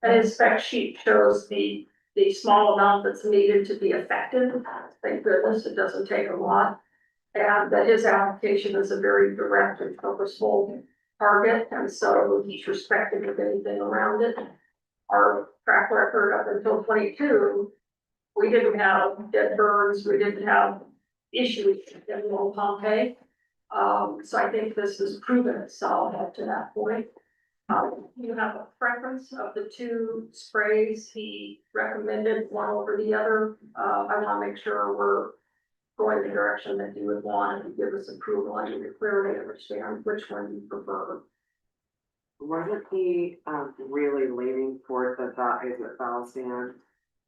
And his spec sheet shows the small amount that's needed to be effective. Thank goodness it doesn't take a lot. And that his application is a very direct and purposeful target, and so he's respected of anything around it. Our track record up until 22, we didn't have dead birds, we didn't have issues in Little Pompeii. So I think this has proven itself up to that point. You have a preference of the two sprays he recommended, one over the other. I want to make sure we're going the direction that you would want and give us approval and you clearly understand which one you prefer. Wasn't he, really leaning toward the Valsian?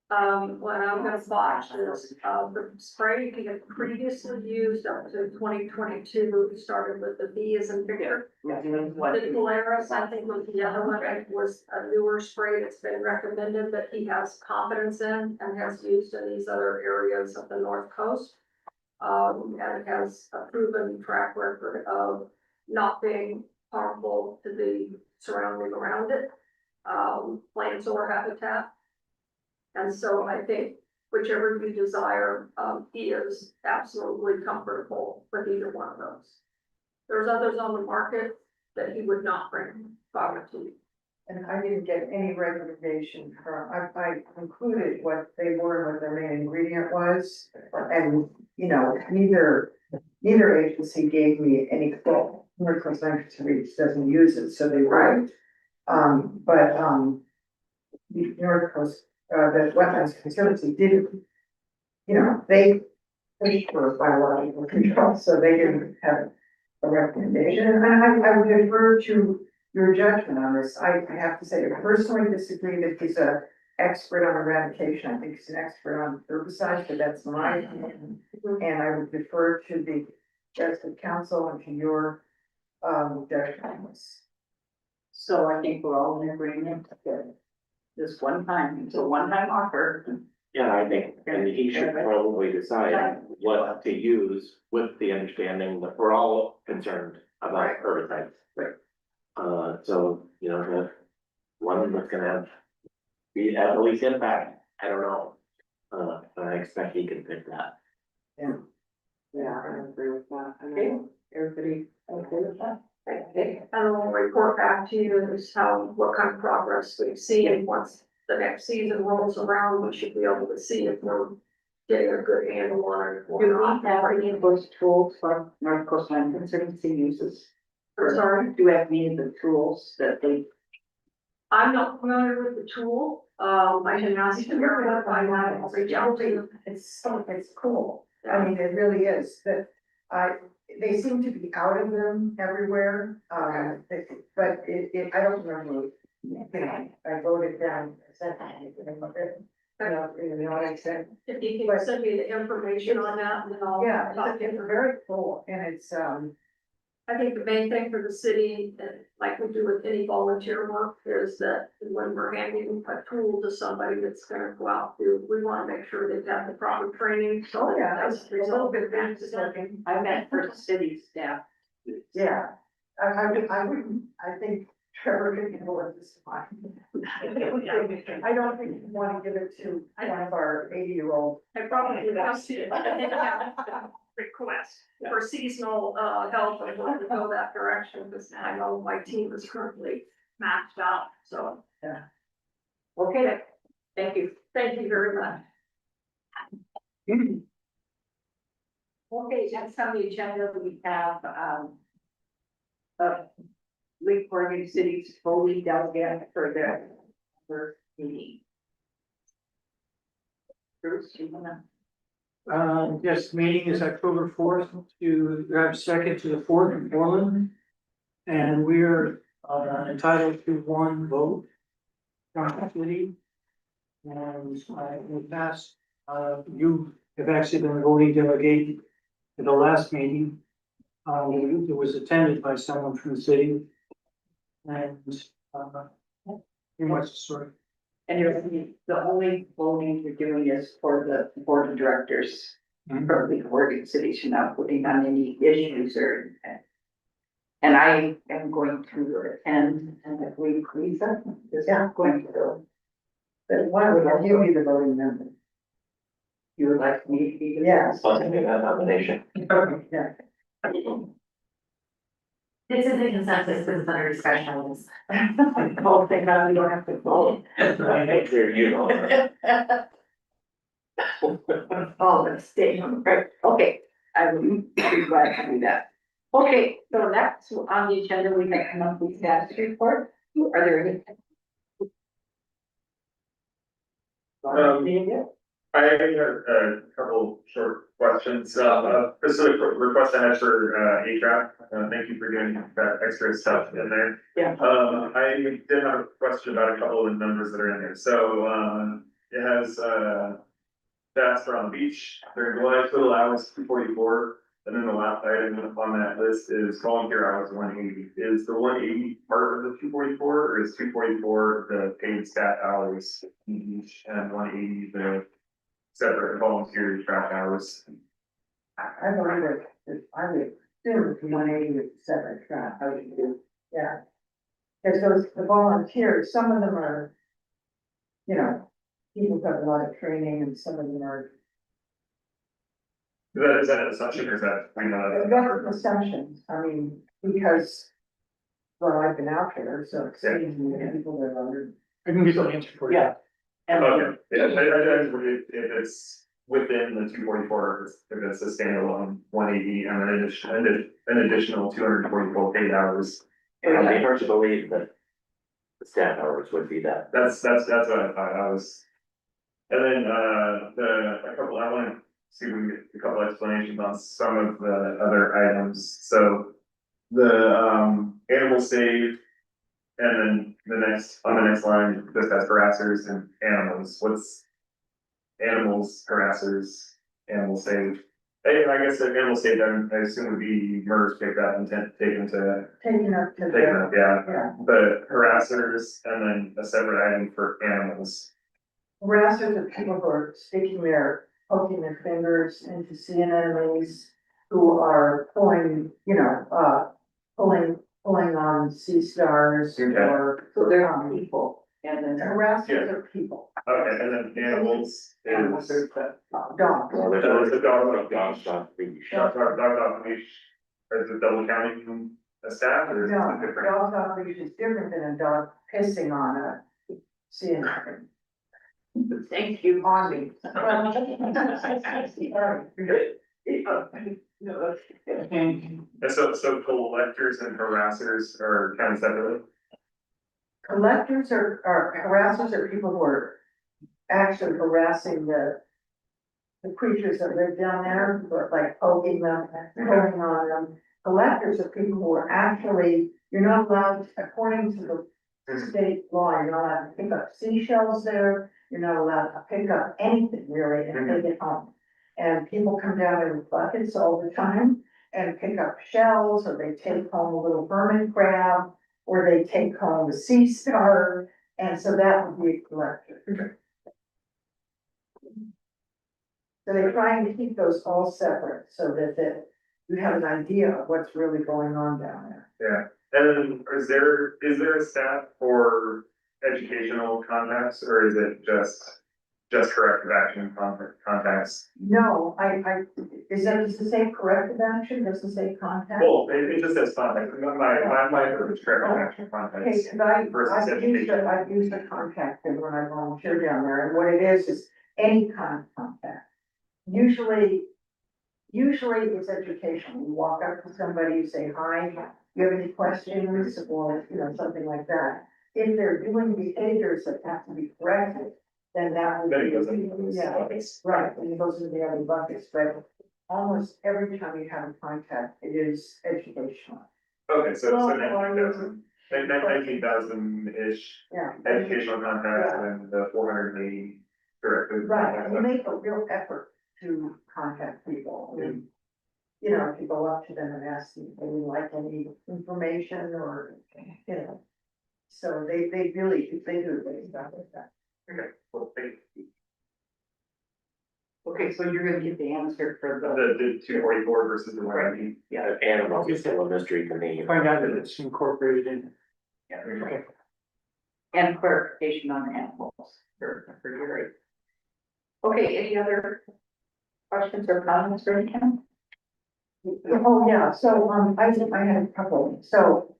When I'm gonna botch this, the spray he had previously used up to 2022, we started with the V as in Victor. The Polaris, I think was the other one, it was a newer spray that's been recommended that he has confidence in and has used in these other areas of the North Coast. And it has a proven track record of not being harmful to the surrounding around it, plants or habitat. And so I think whichever you desire, he is absolutely comfortable with either one of those. There's others on the market that he would not bring forward to you. And I didn't get any recommendation from, I included what they were, what their main ingredient was. And, you know, neither agency gave me any quote. North Coast Language Reach doesn't use it, so they write. The North Coast, the Wetlands Conservancy didn't, you know, they for biological control, so they didn't have a recommendation. And I would defer to your judgment on this. I have to say, I personally disagree that he's an expert on eradication. I think he's an expert on herbicides, but that's my opinion. And I would defer to the judgment council and to your judgment on this. So I think we're all in agreement that this one time, it's a one-time offer. Yeah, I think And he should probably decide what to use with the understanding that we're all concerned about herbicides. Right. So, you know, the one that's gonna have be at least impact, I don't know. I expect he can pick that. Yeah, I agree with that. I know everybody okay with that? Okay, and we'll report back to you as how, what kind of progress we've seen. Once the next season rolls around, we should be able to see if we're getting a good handle on it. Do we have any of those tools for North Coast Land Conservancy uses? I'm sorry? Do we have any of the tools that they? I'm not familiar with the tool, I can ask you, if I might, I'll reach out to you. It's cool. I mean, it really is, that they seem to be out of them everywhere, but I don't remember. I voted down. You know what I said? If you can send me the information on that, and then I'll. Yeah, it's very cool, and it's, I think the main thing for the city, and like we do with any volunteer work, is that when we're handing a tool to somebody that's gonna go out through, we wanna make sure they've got the proper training. So oh yeah, that's it's a little bit results. looking. I meant for the city staff. Yeah, I wouldn't, I think Trevor could handle it this time. I don't think you wanna give it to one of our 80-year-old. I probably would have to, request for seasonal, help, and want to go that direction, because I know my team is currently maxed out, so. Okay, thank you. Thank you very much. Okay, next on the agenda, we have, League Oregon City's fully delegate for the first meeting. Bruce, you wanna? Yes, the meeting is October 4th to have second to the 4th in Portland. And we are entitled to one vote from the city. And in the past, you have actually been voting delegate to the last meeting. It was attended by someone from the city. And pretty much the story. And the only voting you're doing is for the board of directors. From League Oregon Cities, you're not putting on any issues or. And I am going to attend, and if Lisa is not going to go. But why would you be the voting member? You would like me to be? Yes. So I'll take that nomination. Yeah. This is a consensus, this is under discussion. Whole thing, now you don't have to vote. I think you know. Oh, the state, right, okay, I would be glad to do that. Okay, so next on the agenda, we have a monthly status report. Are there any? I had a couple short questions, specific request I had for, HRAP, thank you for getting that extra stuff in there. Yeah. I did have a question about a couple of the numbers that are in there, so, it has, Jasper on the beach, during July, total hours 244, and then the last item on that list is volunteer hours 180. Is the 180 part of the 244, or is 244 the paid staff hours each, and 180 the separate volunteer track hours? I would do 180 with separate track, I would do, yeah. Because those, the volunteers, some of them are, you know, people got a lot of training and some of them are. Is that an assumption, or is that, we know? That's assumptions, I mean, because, well, I've been out there, so it's seeing people that are. I can get the answer for you. Yeah. Okay, yeah, if it's within the 244, if it's a standalone 180 and an additional 244 paid hours. I'd be hard to believe that the staff hours would be that. That's what I thought. I was. And then, I want to see if we can get a couple explanations on some of the other items. So the, animal save, and then on the next line, just has harassers and animals. What's animals, harassers, animal save? I guess the animal save, I assume would be MERS picked up and taken to. Taking up to. Taken up, yeah. Yeah. The harassers and then a separate item for animals. harassers are people who are poking their fingers into CNMAs, who are pulling, pulling on sea stars Okay. or. So there are people, and then Harassers are people, Okay, and then animals animals is. are dogs. Well, there's So it's a dog a on dog leash. stuff. we- Dog off leash, is it double counting a staff or is it No, different? dog on leash is different than a dog pissing on a CNMA. thank you. On me. And so collectors and harassers are kind of separately? Collectors are harassers are people who are actually harassing the creatures that live down there, but like poking them, pulling on them. Collectors are people who are actually, you're not allowed, according to the state law, you're not allowed to pick up seashells there. You're not allowed to pick up anything really and take it home. And people come down in buckets all the time and pick up shells, or they take home a little hermit crab, or they take home a sea star, and so that would be a collector. So they're trying to keep those all separate so that you have an idea of what's really going on down there. Yeah, and then is there a staff for educational contacts or is it just corrective action contacts? No, does it say corrective action, does it say contact? Well, it just says contact, my purpose, corrective action Okay, contacts. cause versus I've used the contact when I volunteer down there, and what it is any kind of contact. Usually it's educational. You walk up to somebody, you say, hi, you have any questions, or, something like that. If they're doing behaviors that have to be corrected, then that would Then it goes be, into those yeah, buckets. right, and it goes into the other buckets, but almost every time you have a contact, it is educational. Okay, so Well, 19,000-ish Yeah. educational contacts Yeah. and the 480 corrective. Right, and you contacts. make a real effort to contact people, and, if you go up to them and ask them if they would like any information or, So they really, they do great stuff like that. Okay, well, thank you. Okay, so you're gonna get the answer for The 244 versus the 180. yeah, Animals is still a mystery to me. Find out that it's incorporated in. yeah, Okay. and clarification on animals for Gary. Okay, any other questions or comments for him? Oh, yeah, so, I had a couple, so.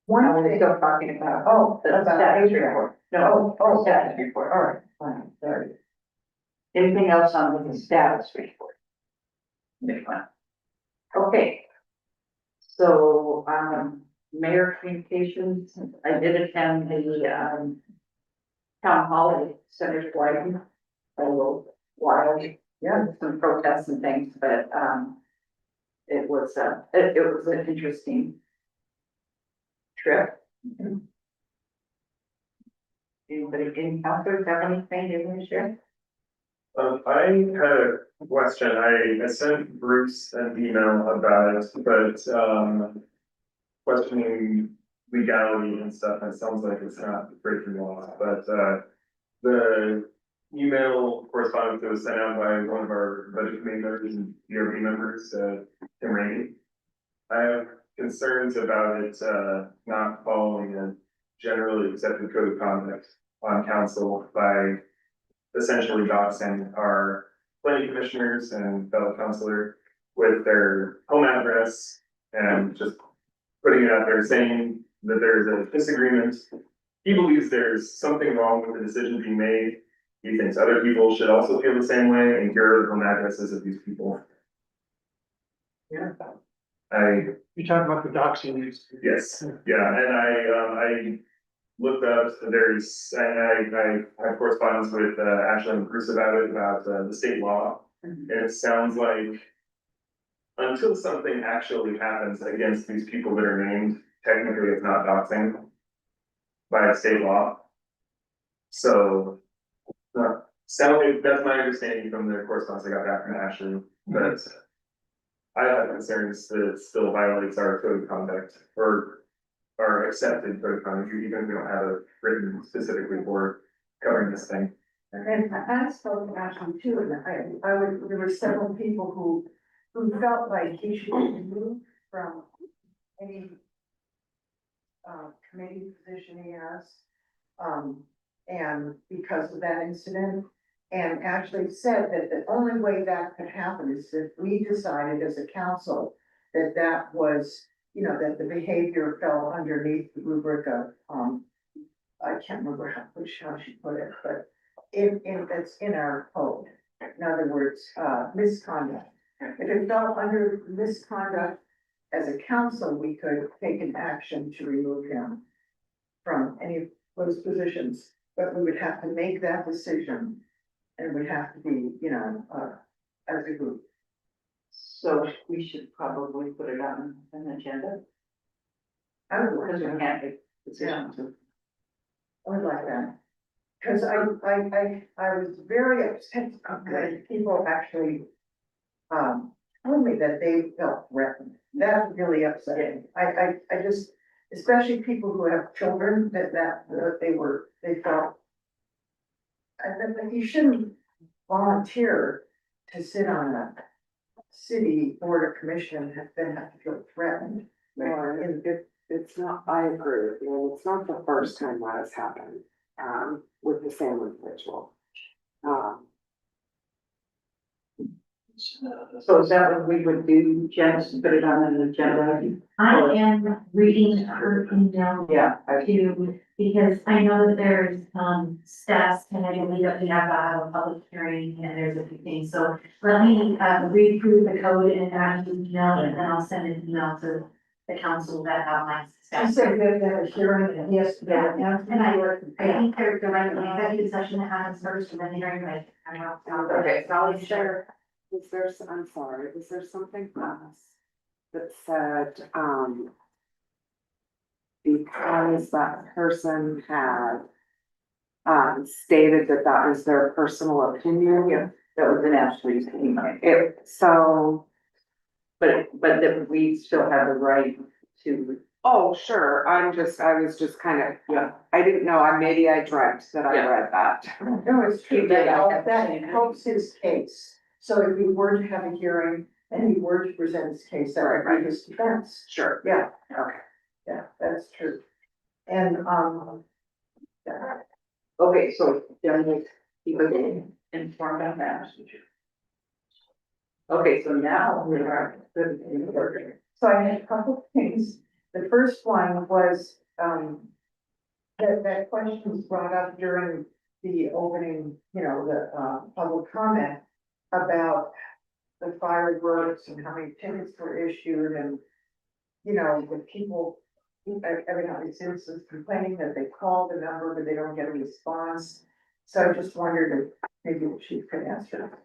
One Now, we're thing, still talking about. the The status report. No, status report. all right, fine, sorry. Anything else on the status report? Next one. Okay. So, mayor communications, I did attend the, town hall at Center Whiting. A little while, Yeah. some protests and things, but, it was an interesting trip. Anybody in council have anything they want to share? I had a question. I sent Bruce an email about it, but, questioning legality and stuff, and it sounds like it's not breaking law, but, the email correspondence that was sent out by one of our budget committee members and DRB members, Tim Rainey. I have concerns about it, not following a generally accepted code of conduct on council by essentially doxing our planning commissioners and fellow councilor with their home address and just putting it out there saying that there's a disagreement. He believes there's something wrong with the decision being made. He thinks other people should also feel the same way, and here are the home addresses of these people. Yeah. You're talking about the doxing. Yes, yeah, and I looked up, I had correspondence with Ashley and Bruce about it, about the state law. And it sounds like until something actually happens against these people that are named, technically it's not doxing by state law. So, that's my understanding from the correspondence I got back from Ashley, but I have concerns that it still violates our code of conduct or our accepted code of conduct, even if we don't have a written specifically for covering this thing. And I spoke to Ashley too, and there were several people who felt like he should be removed from any committee position he has. And because of that incident, and actually said that the only way that could happen is if we decided as a council that that was, you know, that the behavior fell underneath the rubric of, I can't remember how she put it, but that's in our code. In other words, misconduct. If it fell under misconduct, as a council, we could take an action to remove him from any of those positions, but we would have to make that decision. And it would have to be, you know, as a group. So we should probably put it on an agenda, I would because we like can't make decisions. I would like that. Cause I was very upset when people actually, told me that they felt threatened. That really upset me. I just, especially people who have children, that they felt. And then you shouldn't volunteer to sit on a city board or commission and then have to feel threatened. Or it's not, I agree with you, it's not the first time that has happened, with the same individual. So is that what we would do, Janice, put it on an agenda? I am reading her email Yeah, to, because I know that there's, steps, and I believe that we have a public hearing, and there's a few things, so let me, read through the code and add an email, and then I'll send an email to the council that outlines She steps. said that they were hearing and yes, they were answering. And I think they're directly executive session that happens first, and then the hearing, but I don't know. Okay, so I'll share. I'm sorry, was there something else that said, because that person had stated that that was their personal opinion? Yeah, that was an absolute email. So, But that we still have the right to. oh, sure, I was just kind of, Yeah. I didn't know, maybe I dreamt that I Yeah. read that. No, it's true, You did. that helps his case. So if we were to have a hearing and he were to present his case, that would be his defense. Sure. Yeah, Okay. yeah, that's true. And, yeah. Okay, so then he was informed on that. Okay, so now we are. So I had a couple of things. The first one was, that question was brought up during the opening, you know, the, public comment about the fireworks and how many tickets were issued and, you know, the people, every citizens complaining that they call the number, but they don't get a response. So I just wondered if maybe the chief could answer.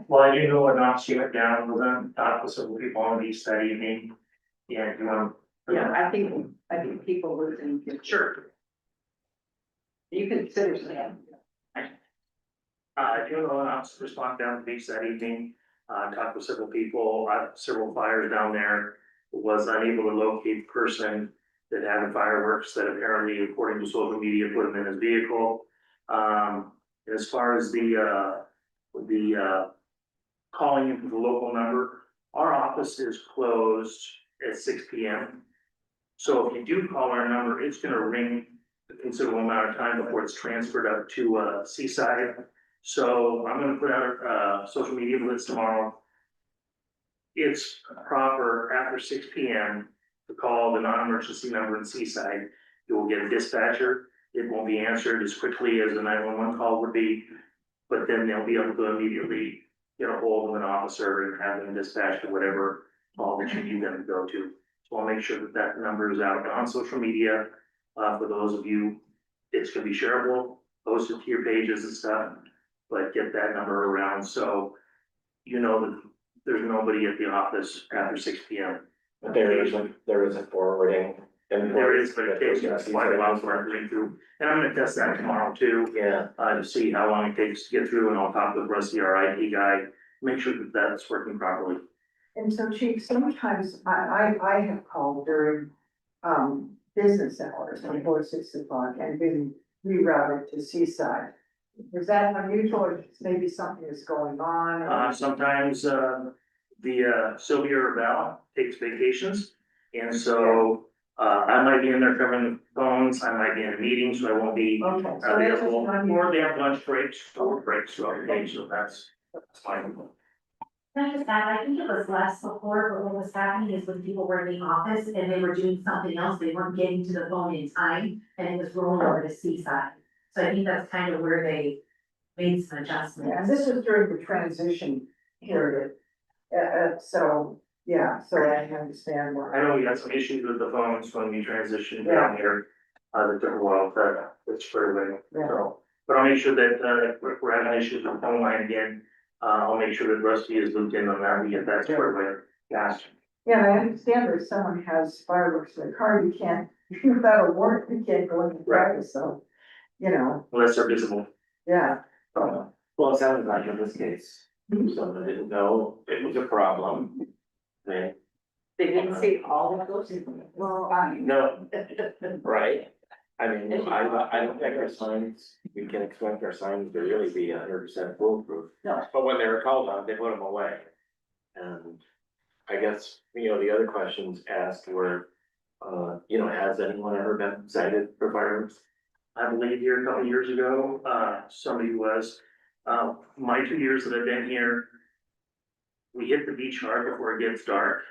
Well, I do know what knocks you down with them, with some people on the that evening. Yeah, you know. Yeah, I think people losing. Sure. You can seriously. I do know an officer responded down to the beach that evening, talked with several people, several fires down there. Was unable to locate the person that had the fireworks that apparently, according to social media, put him in his vehicle. As far as the calling into the local number, our office is closed at 6 p.m. So if you do call our number, it's gonna ring a considerable amount of time before it's transferred up to Seaside. So I'm gonna put out a social media blitz tomorrow. It's proper after 6 p.m. to call the non-emergency number in Seaside. You will get a dispatcher. It won't be answered as quickly as a 911 call would be, but then they'll be able to immediately get a hold of an officer and have them dispatched to whatever call that you need them to go to. So I'll make sure that that number is out on social media. For those of you, it's gonna be shareable, post it to your pages and stuff, but get that number around so you know that there's nobody at the office after 6 p.m. But there isn't forwarding. And There is, but it takes quite a while for it to get through. And I'm gonna test that tomorrow too. Yeah. To see how long it takes to get through, and I'll talk with Rusty, our IT guy, make sure that that's working properly. And so chief, sometimes I have called during, business hours, before 6 o'clock and been rerouted to Seaside. Is that unusual or just maybe something is going on? Sometimes, the Sylvia or Val takes vacations. And so, I might be in there covering the phones, I might be in a meeting, so I won't be Okay, so that's just available. unusual. Or they have lunch breaks, or breaks throughout the day, so that's fine. Can I just add, I think it was less before, but what was happening is when people were in the office and they were doing something else, they weren't getting to the phone in time, and it was rolling over to Seaside. So I think that's kind of where they made some adjustments. Yeah, and this was during the transition period. So, yeah, so I understand I why. know we had some issues with the phones when we transitioned down here. That took a while to square away, so. But I'll make sure that, if we're having issues with the phone line again, I'll make sure that Rusty is looped in on that, we get that squared away. Yes. Yeah, I understand that if someone has fireworks in their car, you can't, without a warrant, you can't go into practice, so, you know, Unless they're visible. yeah. Well, it sounded like in this case, someone didn't know it was a problem. They, didn't see all of those. Well, no, right? I mean, I don't think our signs, we can expect our signs to really be 100% foolproof. No. But when they were called on, they put them away. And I guess, the other questions asked were, has anyone ever been cited for fireworks? I believe here a couple of years ago, somebody was, my 2 years that I've been here. We hit the beach hard before it gets dark.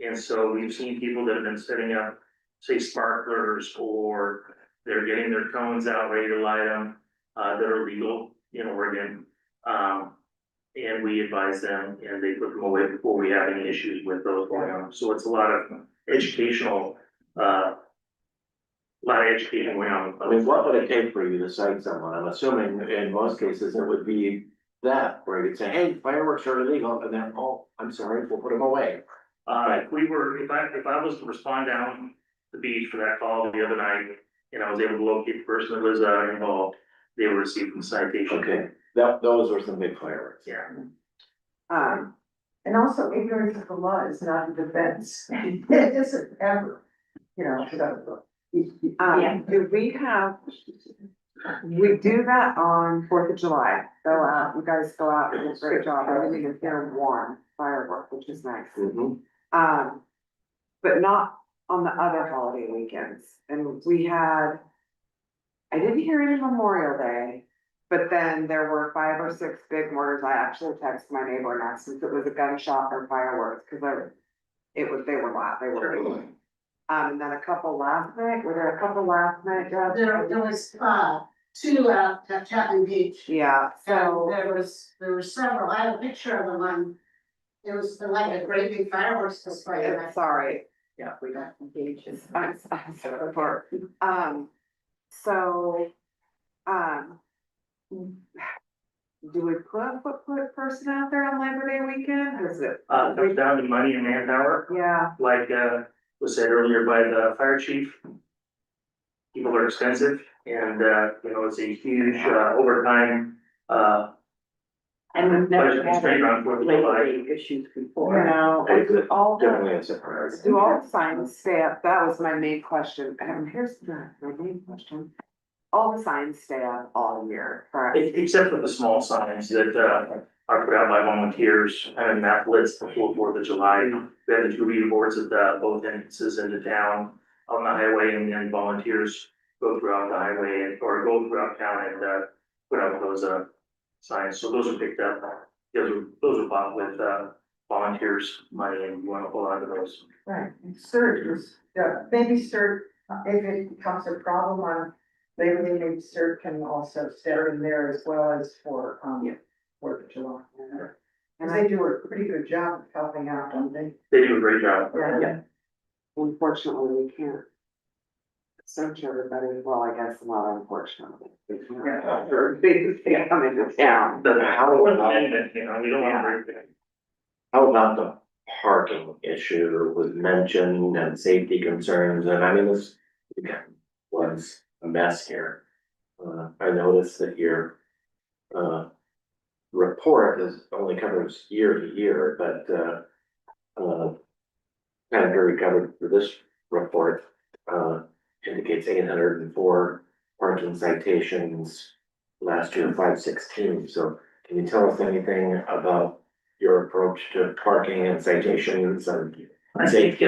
And so we've seen people that have been setting up, say sparklers, or they're getting their cones out, ready to light them, that are legal in Oregon. And we advise them and they put them away before we have any issues with those going on. So it's a lot of educational, education going on. I mean, what would it take for you to cite someone? I'm assuming in most cases it would be that, where you'd say, hey, fireworks are illegal, and then, oh, I'm sorry, we'll put them away. If I was to respond down the beach for that call the other night, and I was able to locate the person that was involved, they were receiving citation. Okay, those were some big fireworks. Yeah. and also ignorance of the law is not a defense. It isn't ever, so. Do we have, we do that on 4th of July, go out, you guys go out and do a great job, everything is there warm, firework, which is nice. But not on the other holiday weekends, and we had, I didn't hear any Memorial Day, but then there were 5 or 6 big murders. I actually texted my neighbor and asked if it was a gunshot or fireworks, cause they were loud, they were. And then a couple last night, were there a couple last night, Judge? There was, 2 at Chapman Beach. Yeah, so. And there were several, I have a picture of them on, it was like a great big fireworks display. Sorry, yeah, we don't engage in. I'm sorry for, do we put person out there on Labor Day weekend, is it? Comes down to money and manpower, Yeah, like, was said earlier by the fire chief. People are expensive and, it's a huge, overtime, And we've never budget had constraint on Fourth of July. any issues you before. know, do all Definitely the, a surprise. do all the signs stay up, that was my main question, and here's my main question. All the signs stay up all year, correct? Except for the small signs that, are put out by volunteers, and that list before Fourth of July. We have the 2 reader boards at both entrances into town on the highway, and then volunteers go throughout the highway or go throughout town and, put out those, signs. So those are picked up. Those are bought with, volunteers' money, and you wanna hold on to those. Right, and CERT is, maybe CERT, if it becomes a problem on Labor Day, maybe CERT can also step in there as well as for, 4th of July. And they do a pretty good job of helping out, don't they? They do a great job. Yeah. Unfortunately, we can't search everybody, well, I guess not unfortunately. We can't come into town. The, How about, we don't wanna break it. how about the parking issue was mentioned and safety concerns, and I mean, this again was a mess here. I noticed that your, report only covers year to year, but, Senator covered for this report, indicates 804 parking citations, last year 516. So can you tell us anything about your approach to parking and citations and I think, safety?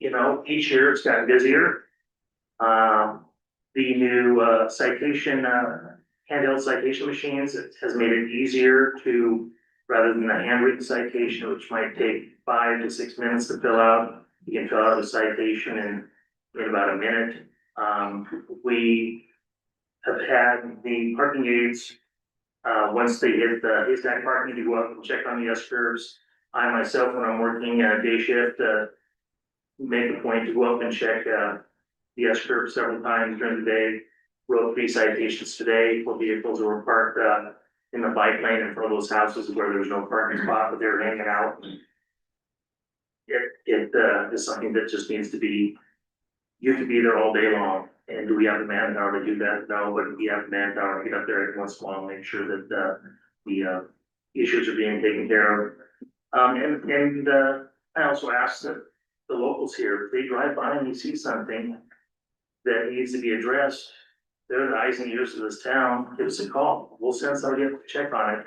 you know, each year it's gotten busier. The new citation, handheld citation machines, it has made it easier to, rather than a handwritten citation, which might take 5 to 6 minutes to fill out, you can fill out a citation in about a minute. We have had the parking aids, once they hit the haystack parking, to go up and check on the S curves. I myself, when I'm working a day shift, make a point to go up and check, the S curve several times during the day. Wrote 3 citations today for vehicles that were parked, in the bike lane in front of those houses where there's no parking spot, but they were hanging out. It is something that just needs to be, you have to be there all day long. And do we have the manpower to do that? No, but we have the manpower to get up there every once in a while and make sure that, the issues are being taken care of. I also ask that the locals here, if they drive by and you see something that needs to be addressed, they're the eyes and ears of this town, give us a call. We'll send somebody up to check on it.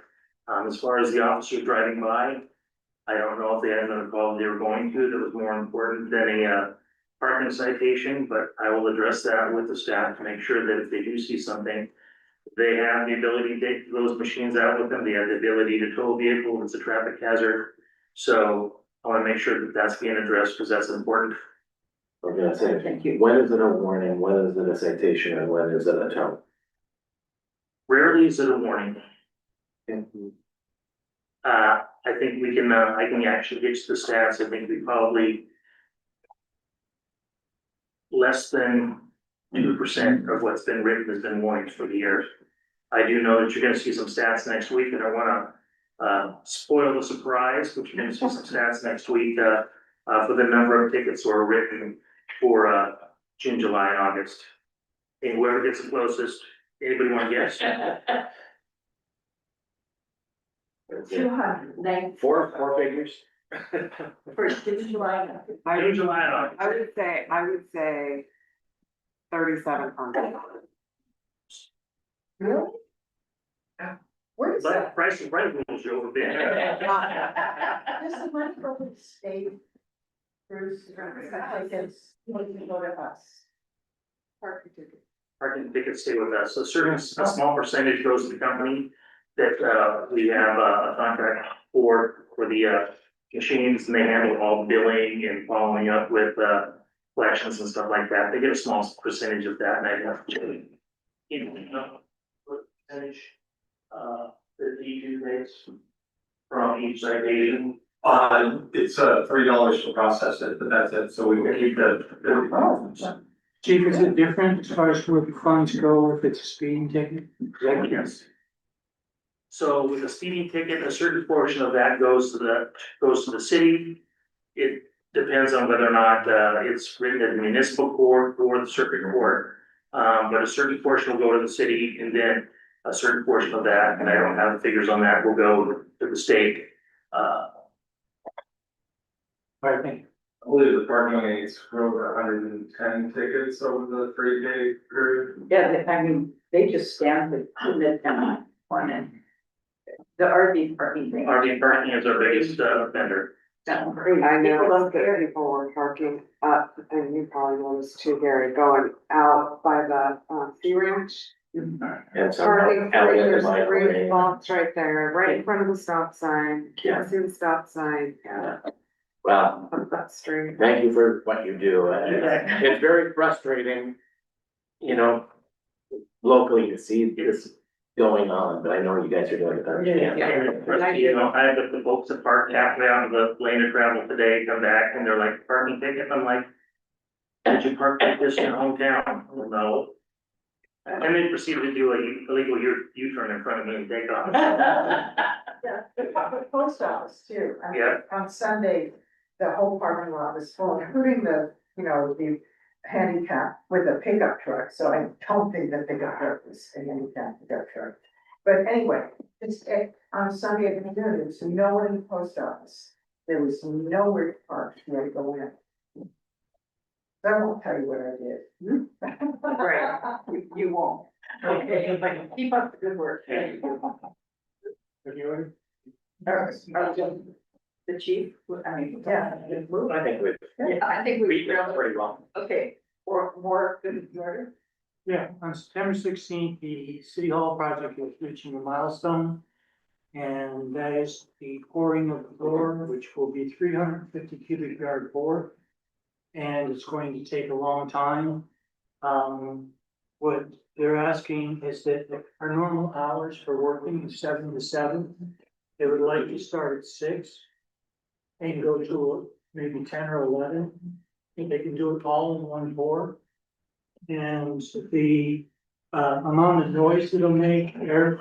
As far as the officers driving by, I don't know if they had another call they were going to that was more important than a parking citation, but I will address that with the staff to make sure that if they do see something, they have the ability to take those machines out with them. They have the ability to tow a vehicle if it's a traffic hazard. So I want to make sure that that's being addressed because that's important. Okay, that's it. Thank you. When is it a warning? When is it a citation? And when is it a tow? Rarely is it a warning. I think we can, I can actually get to the stats. I think we probably less than 2% of what's been written has been warnings for the year. I do know that you're gonna see some stats next week, and I wanna spoil the surprise, but you're gonna see some stats next week for the number of tickets that were written for June, July, and August. And whoever gets the closest, anybody wanna guess? 209 Four figures? for June, July. June, July, and August. I would say 3,700. Really? Where is But that? price of right rules are overbid. Does the money go to the state? Bruce, I guess, what do you go to us? Parking ticket. Parking tickets stay with us. So certain, a small percentage goes to the company that we have a contract for the machines, and they handle all billing and following up with collections and stuff like that. They get a small percentage of that, and I have to, what percentage that you makes from each citation. It's $3 to process it, but that's it, so we will keep the. Chief, is it different as far as where the funds go if it's a speeding ticket? Yes. So with a speeding ticket, a certain portion of that goes to the city. It depends on whether or not it's written at the municipal court or the circuit court. But a certain portion will go to the city, and then a certain portion of that, and I don't have the figures on that, will go to the state. I think. I believe the parking aids wrote 110 tickets over the 3-day period. Yeah, I mean, they just stand with it down one end. The RV parking thing. RV parking is our biggest vendor. Sounds great. I People know don't that care. people were parking up, and you probably noticed too, Gary, going out by the Sea Ranch. And some Parking, out in the there's bike three lane. spots right there, right in front of the stop sign, Yeah. can't see the stop sign, Well, up that street. thank you for what you do. It's very frustrating, you know, locally to see this going on, but I know you guys are doing it. And, you know, I have the folks that parked halfway out of the lane of travel today, come back, and they're like, parking ticket, I'm like, did you park like this in your hometown? Well, no. And they proceeded to do a illegal U-turn in front of me and take off. Yeah, the post office too. Yeah. On Sunday, the whole parking lot was full, including the, the handicap with a pickup truck, so I don't think the pickup truck was a handicap pickup truck. But anyway, it's on Sunday afternoon, there was no one in the post office. There was nowhere to park, you had to go in. I won't tell you what I did. Right, you won't. Okay, keep up the good work. The chief, I mean, yeah. I think we, Yeah, I think we we, did pretty well. okay, or more good order. Yeah, on September 16th, the City Hall project is reaching a milestone. And that is the pouring of the floor, which will be 350 cubic yard pour. And it's going to take a long time. What they're asking is that our normal hours for working is 7 to 7. They would like to start at 6. And go to maybe 10 or 11. If they can do it all in one pour. And the amount of noise it'll make, Eric,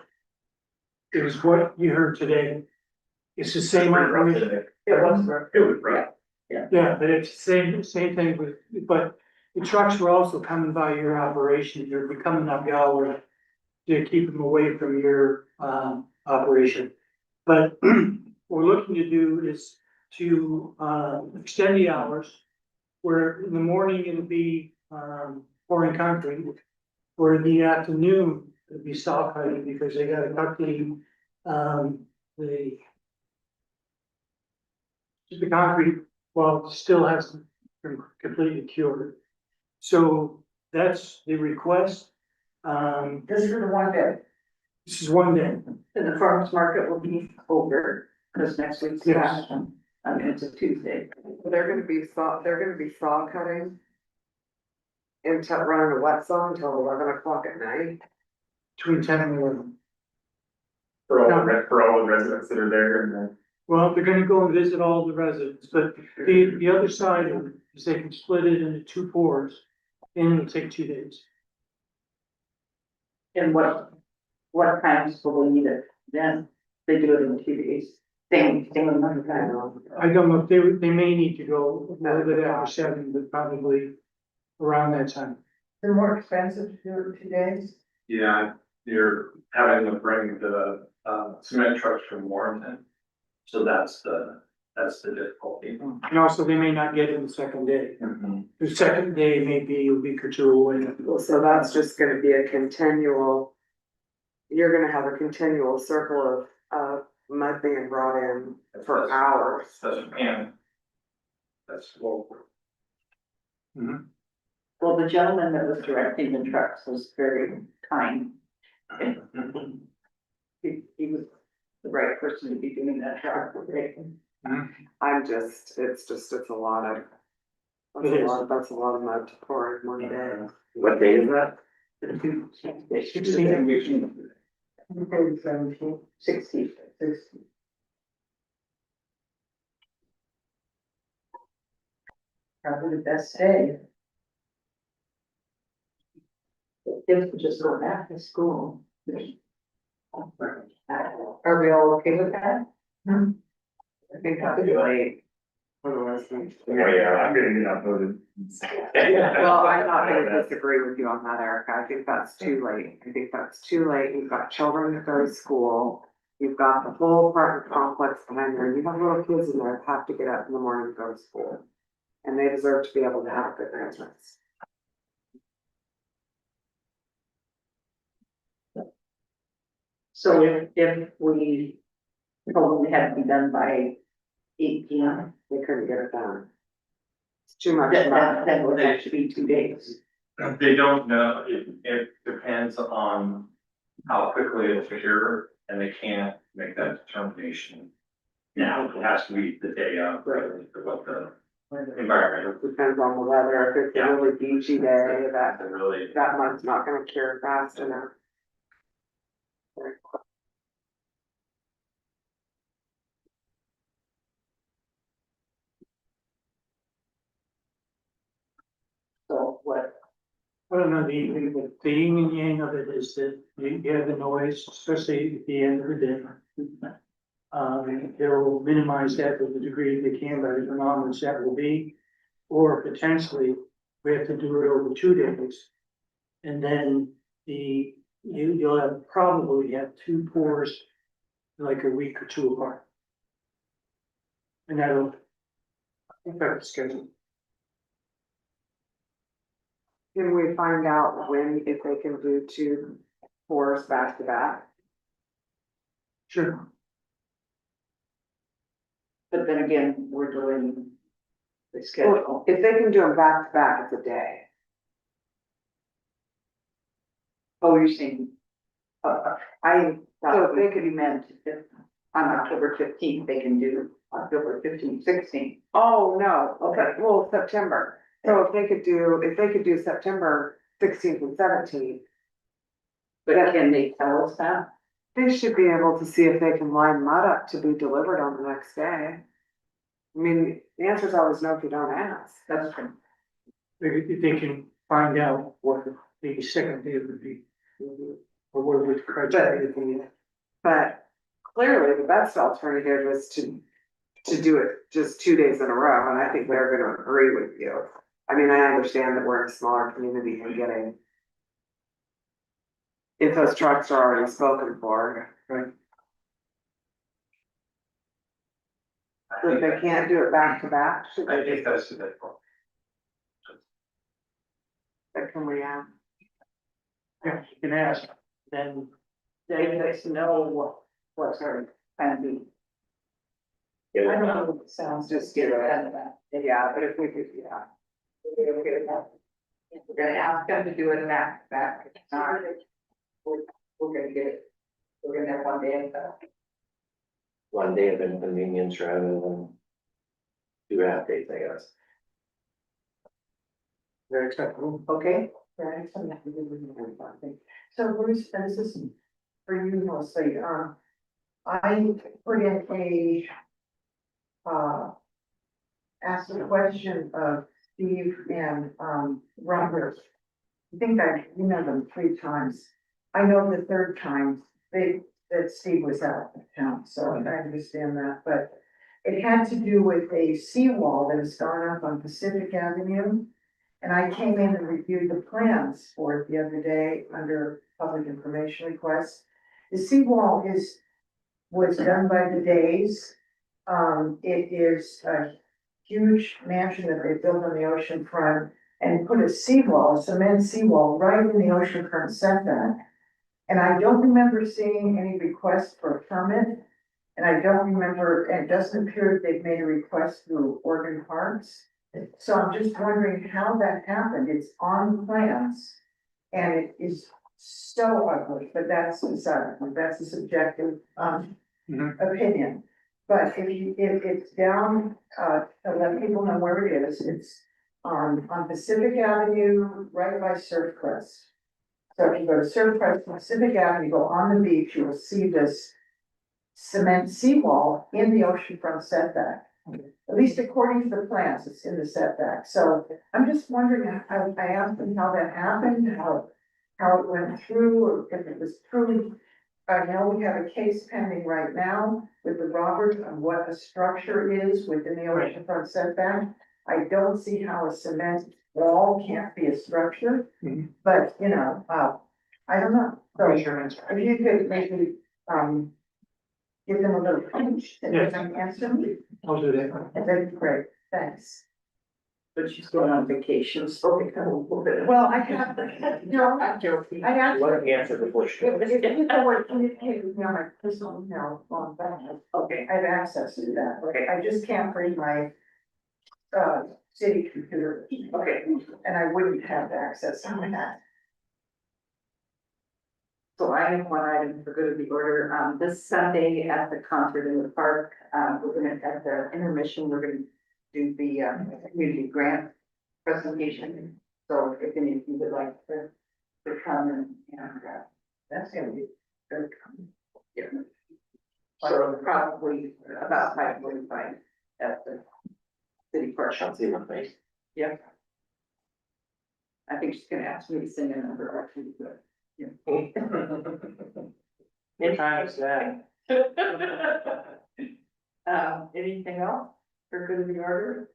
is what you heard today. It's the same operation. It was rough. Yeah, but it's same thing with, but the trucks were also coming by your operation. They're becoming up Galway to keep them away from your operation. But what we're looking to do is to extend the hours, where in the morning it'll be pouring concrete, where in the afternoon it'll be saw cutting, because they gotta cut the concrete while it still hasn't been completely cured. So that's the request. This is the one day. This is one day. And the farmer's market will be over, because next week's Yes. fashion, I mean, it's a Tuesday. They're gonna be saw cutting. Until running a wet saw until 11 o'clock at night. Between 10 and 11. For all the residents that are there and then. Well, they're gonna go and visit all the residents, but the other side is they can split it into 2 pours, and it'll take 2 days. And what times will we need it? Then they do it in 2 days. Same amount of time. I don't know if they may need to go a little bit after 7, but probably around that time. They're more expensive to do it 2 days. Yeah, you're having to bring the cement trucks from Warrenton. So that's the difficulty. And also, they may not get it the second day. The second day may be a week or 2 away. So that's just gonna be a continual. You're gonna have a continual circle of mud being brought in for hours. That's what. Well, the gentleman that was directing the trucks was very kind. He was the right person to be doing that job. It's a lot of. That's a lot of mud to pour in one day. What day is that? 16. Probably the best day. Kids would just go back to school. Are we all okay with that? I think that's late. For the residents. Oh, yeah, I'm getting outvoted. Well, I'm not gonna disagree with you on that, Erica. I think that's too late. You've got children that go to school. You've got the whole apartment complex behind there. You have little kids in there that have to get up in the morning to go to school. And they deserve to be able to have a good night's rest. So if we told them it had to be done by 8 p.m. They couldn't get it done. It's too much. That would actually be 2 days. They don't know, it depends on how quickly it'll cure, and they can't make that determination. Now, it has to be the day of, for what the environment. Depends on the weather. If it's a really beachy day, Really. that mud's not gonna cure fast enough. So what? I don't know, the yin and yang of it is that you have the noise, especially at the end of the day. They'll minimize that to the degree they can by the amounts that will be. Or potentially, we have to do it over 2 days. And then you'll probably have 2 pours like a week or 2 apart. And I think that's scheduled. Can we find out when, if they can do 2 4s back to back? Sure. But then again, we're doing the schedule. If they can do them back to back, it's a day. Oh, you're saying, I thought So if they could be meant if on October 15th, they can do October 15th, 16th. Oh, no, okay, well, September. So if they could do September 16th and 17th, But can they tell us that? they should be able to see if they can line mud up to be delivered on the next day. I mean, the answer is always no if you don't ask. That's true. Maybe if they can find out what the second day would be. Or what would the criteria be. But clearly, the best alternative is to do it just 2 days in a row, and I think they're gonna agree with you. I mean, I understand that we're in a smaller community and getting. If those trucks are already spoken for. Right. So if they can't do it back to back, should I they, think that's the big problem. but can we, Yeah, you can ask, then They let us know what's our plan B. I don't know what it sounds, just get ahead of that. yeah, but if we could, yeah. We're gonna ask them to do it back to back. If not, we're gonna get it. We're gonna have one day of that. One day of inconvenience rather than 2 half days, I guess. very acceptable. Okay? Right. So Bruce, and this is for you mostly, I put in a, asked a question of Steve and, Robert. I think I emailed them 3 times. I know the 3rd time that Steve was out of town, so I understand that, but it had to do with a seawall that has gone up on Pacific Avenue. And I came in and reviewed the plans for it the other day under public information request. The seawall was done by the Days. It is a huge mansion that they built on the ocean front and put a seawall, a cement seawall, right in the oceanfront setback. And I don't remember seeing any request for a permit. And I don't remember, and it doesn't appear that they've made a request through Oregon Parks. So I'm just wondering how that happened. It's on plans. And it is so ugly, but that's beside the point. That's a subjective, opinion. But if it's down, to let people know where it is, it's on Pacific Avenue, right by Surfcrest. So if you go to Surfcrest, Pacific Avenue, go on the beach, you will see this cement seawall in the oceanfront setback. At least according to the plans, it's in the setback. So I'm just wondering, I asked them how that happened, how it went through, or if it was truly. I know we have a case pending right now with the Roberts on what a structure is within the oceanfront setback. I don't see how a cement wall can't be a structure, but you know, I don't know. So if you could maybe, give them a little punch and Yes. answer me, I'll do that. that'd be great, thanks. But she's going on vacation, so we can a little bit. Well, I have, no, I'm joking. I have. Let me answer before she goes. If you know what, communicate with me on my personal email on that, Okay, I have access to that, okay, I just can't bring my. City computer, okay. and I wouldn't have access to that. So I have one item for good of the order. This Sunday at the concert in the park, we're gonna, at the intermission, we're gonna do the, community grant presentation. So if any of you would like to come and, that's gonna be very cool. Yeah. So probably about 5:45 at the city park. Shall see my face. Yeah. I think she's gonna ask me to sing a number actually, but. What time is that? Anything else for good of the order?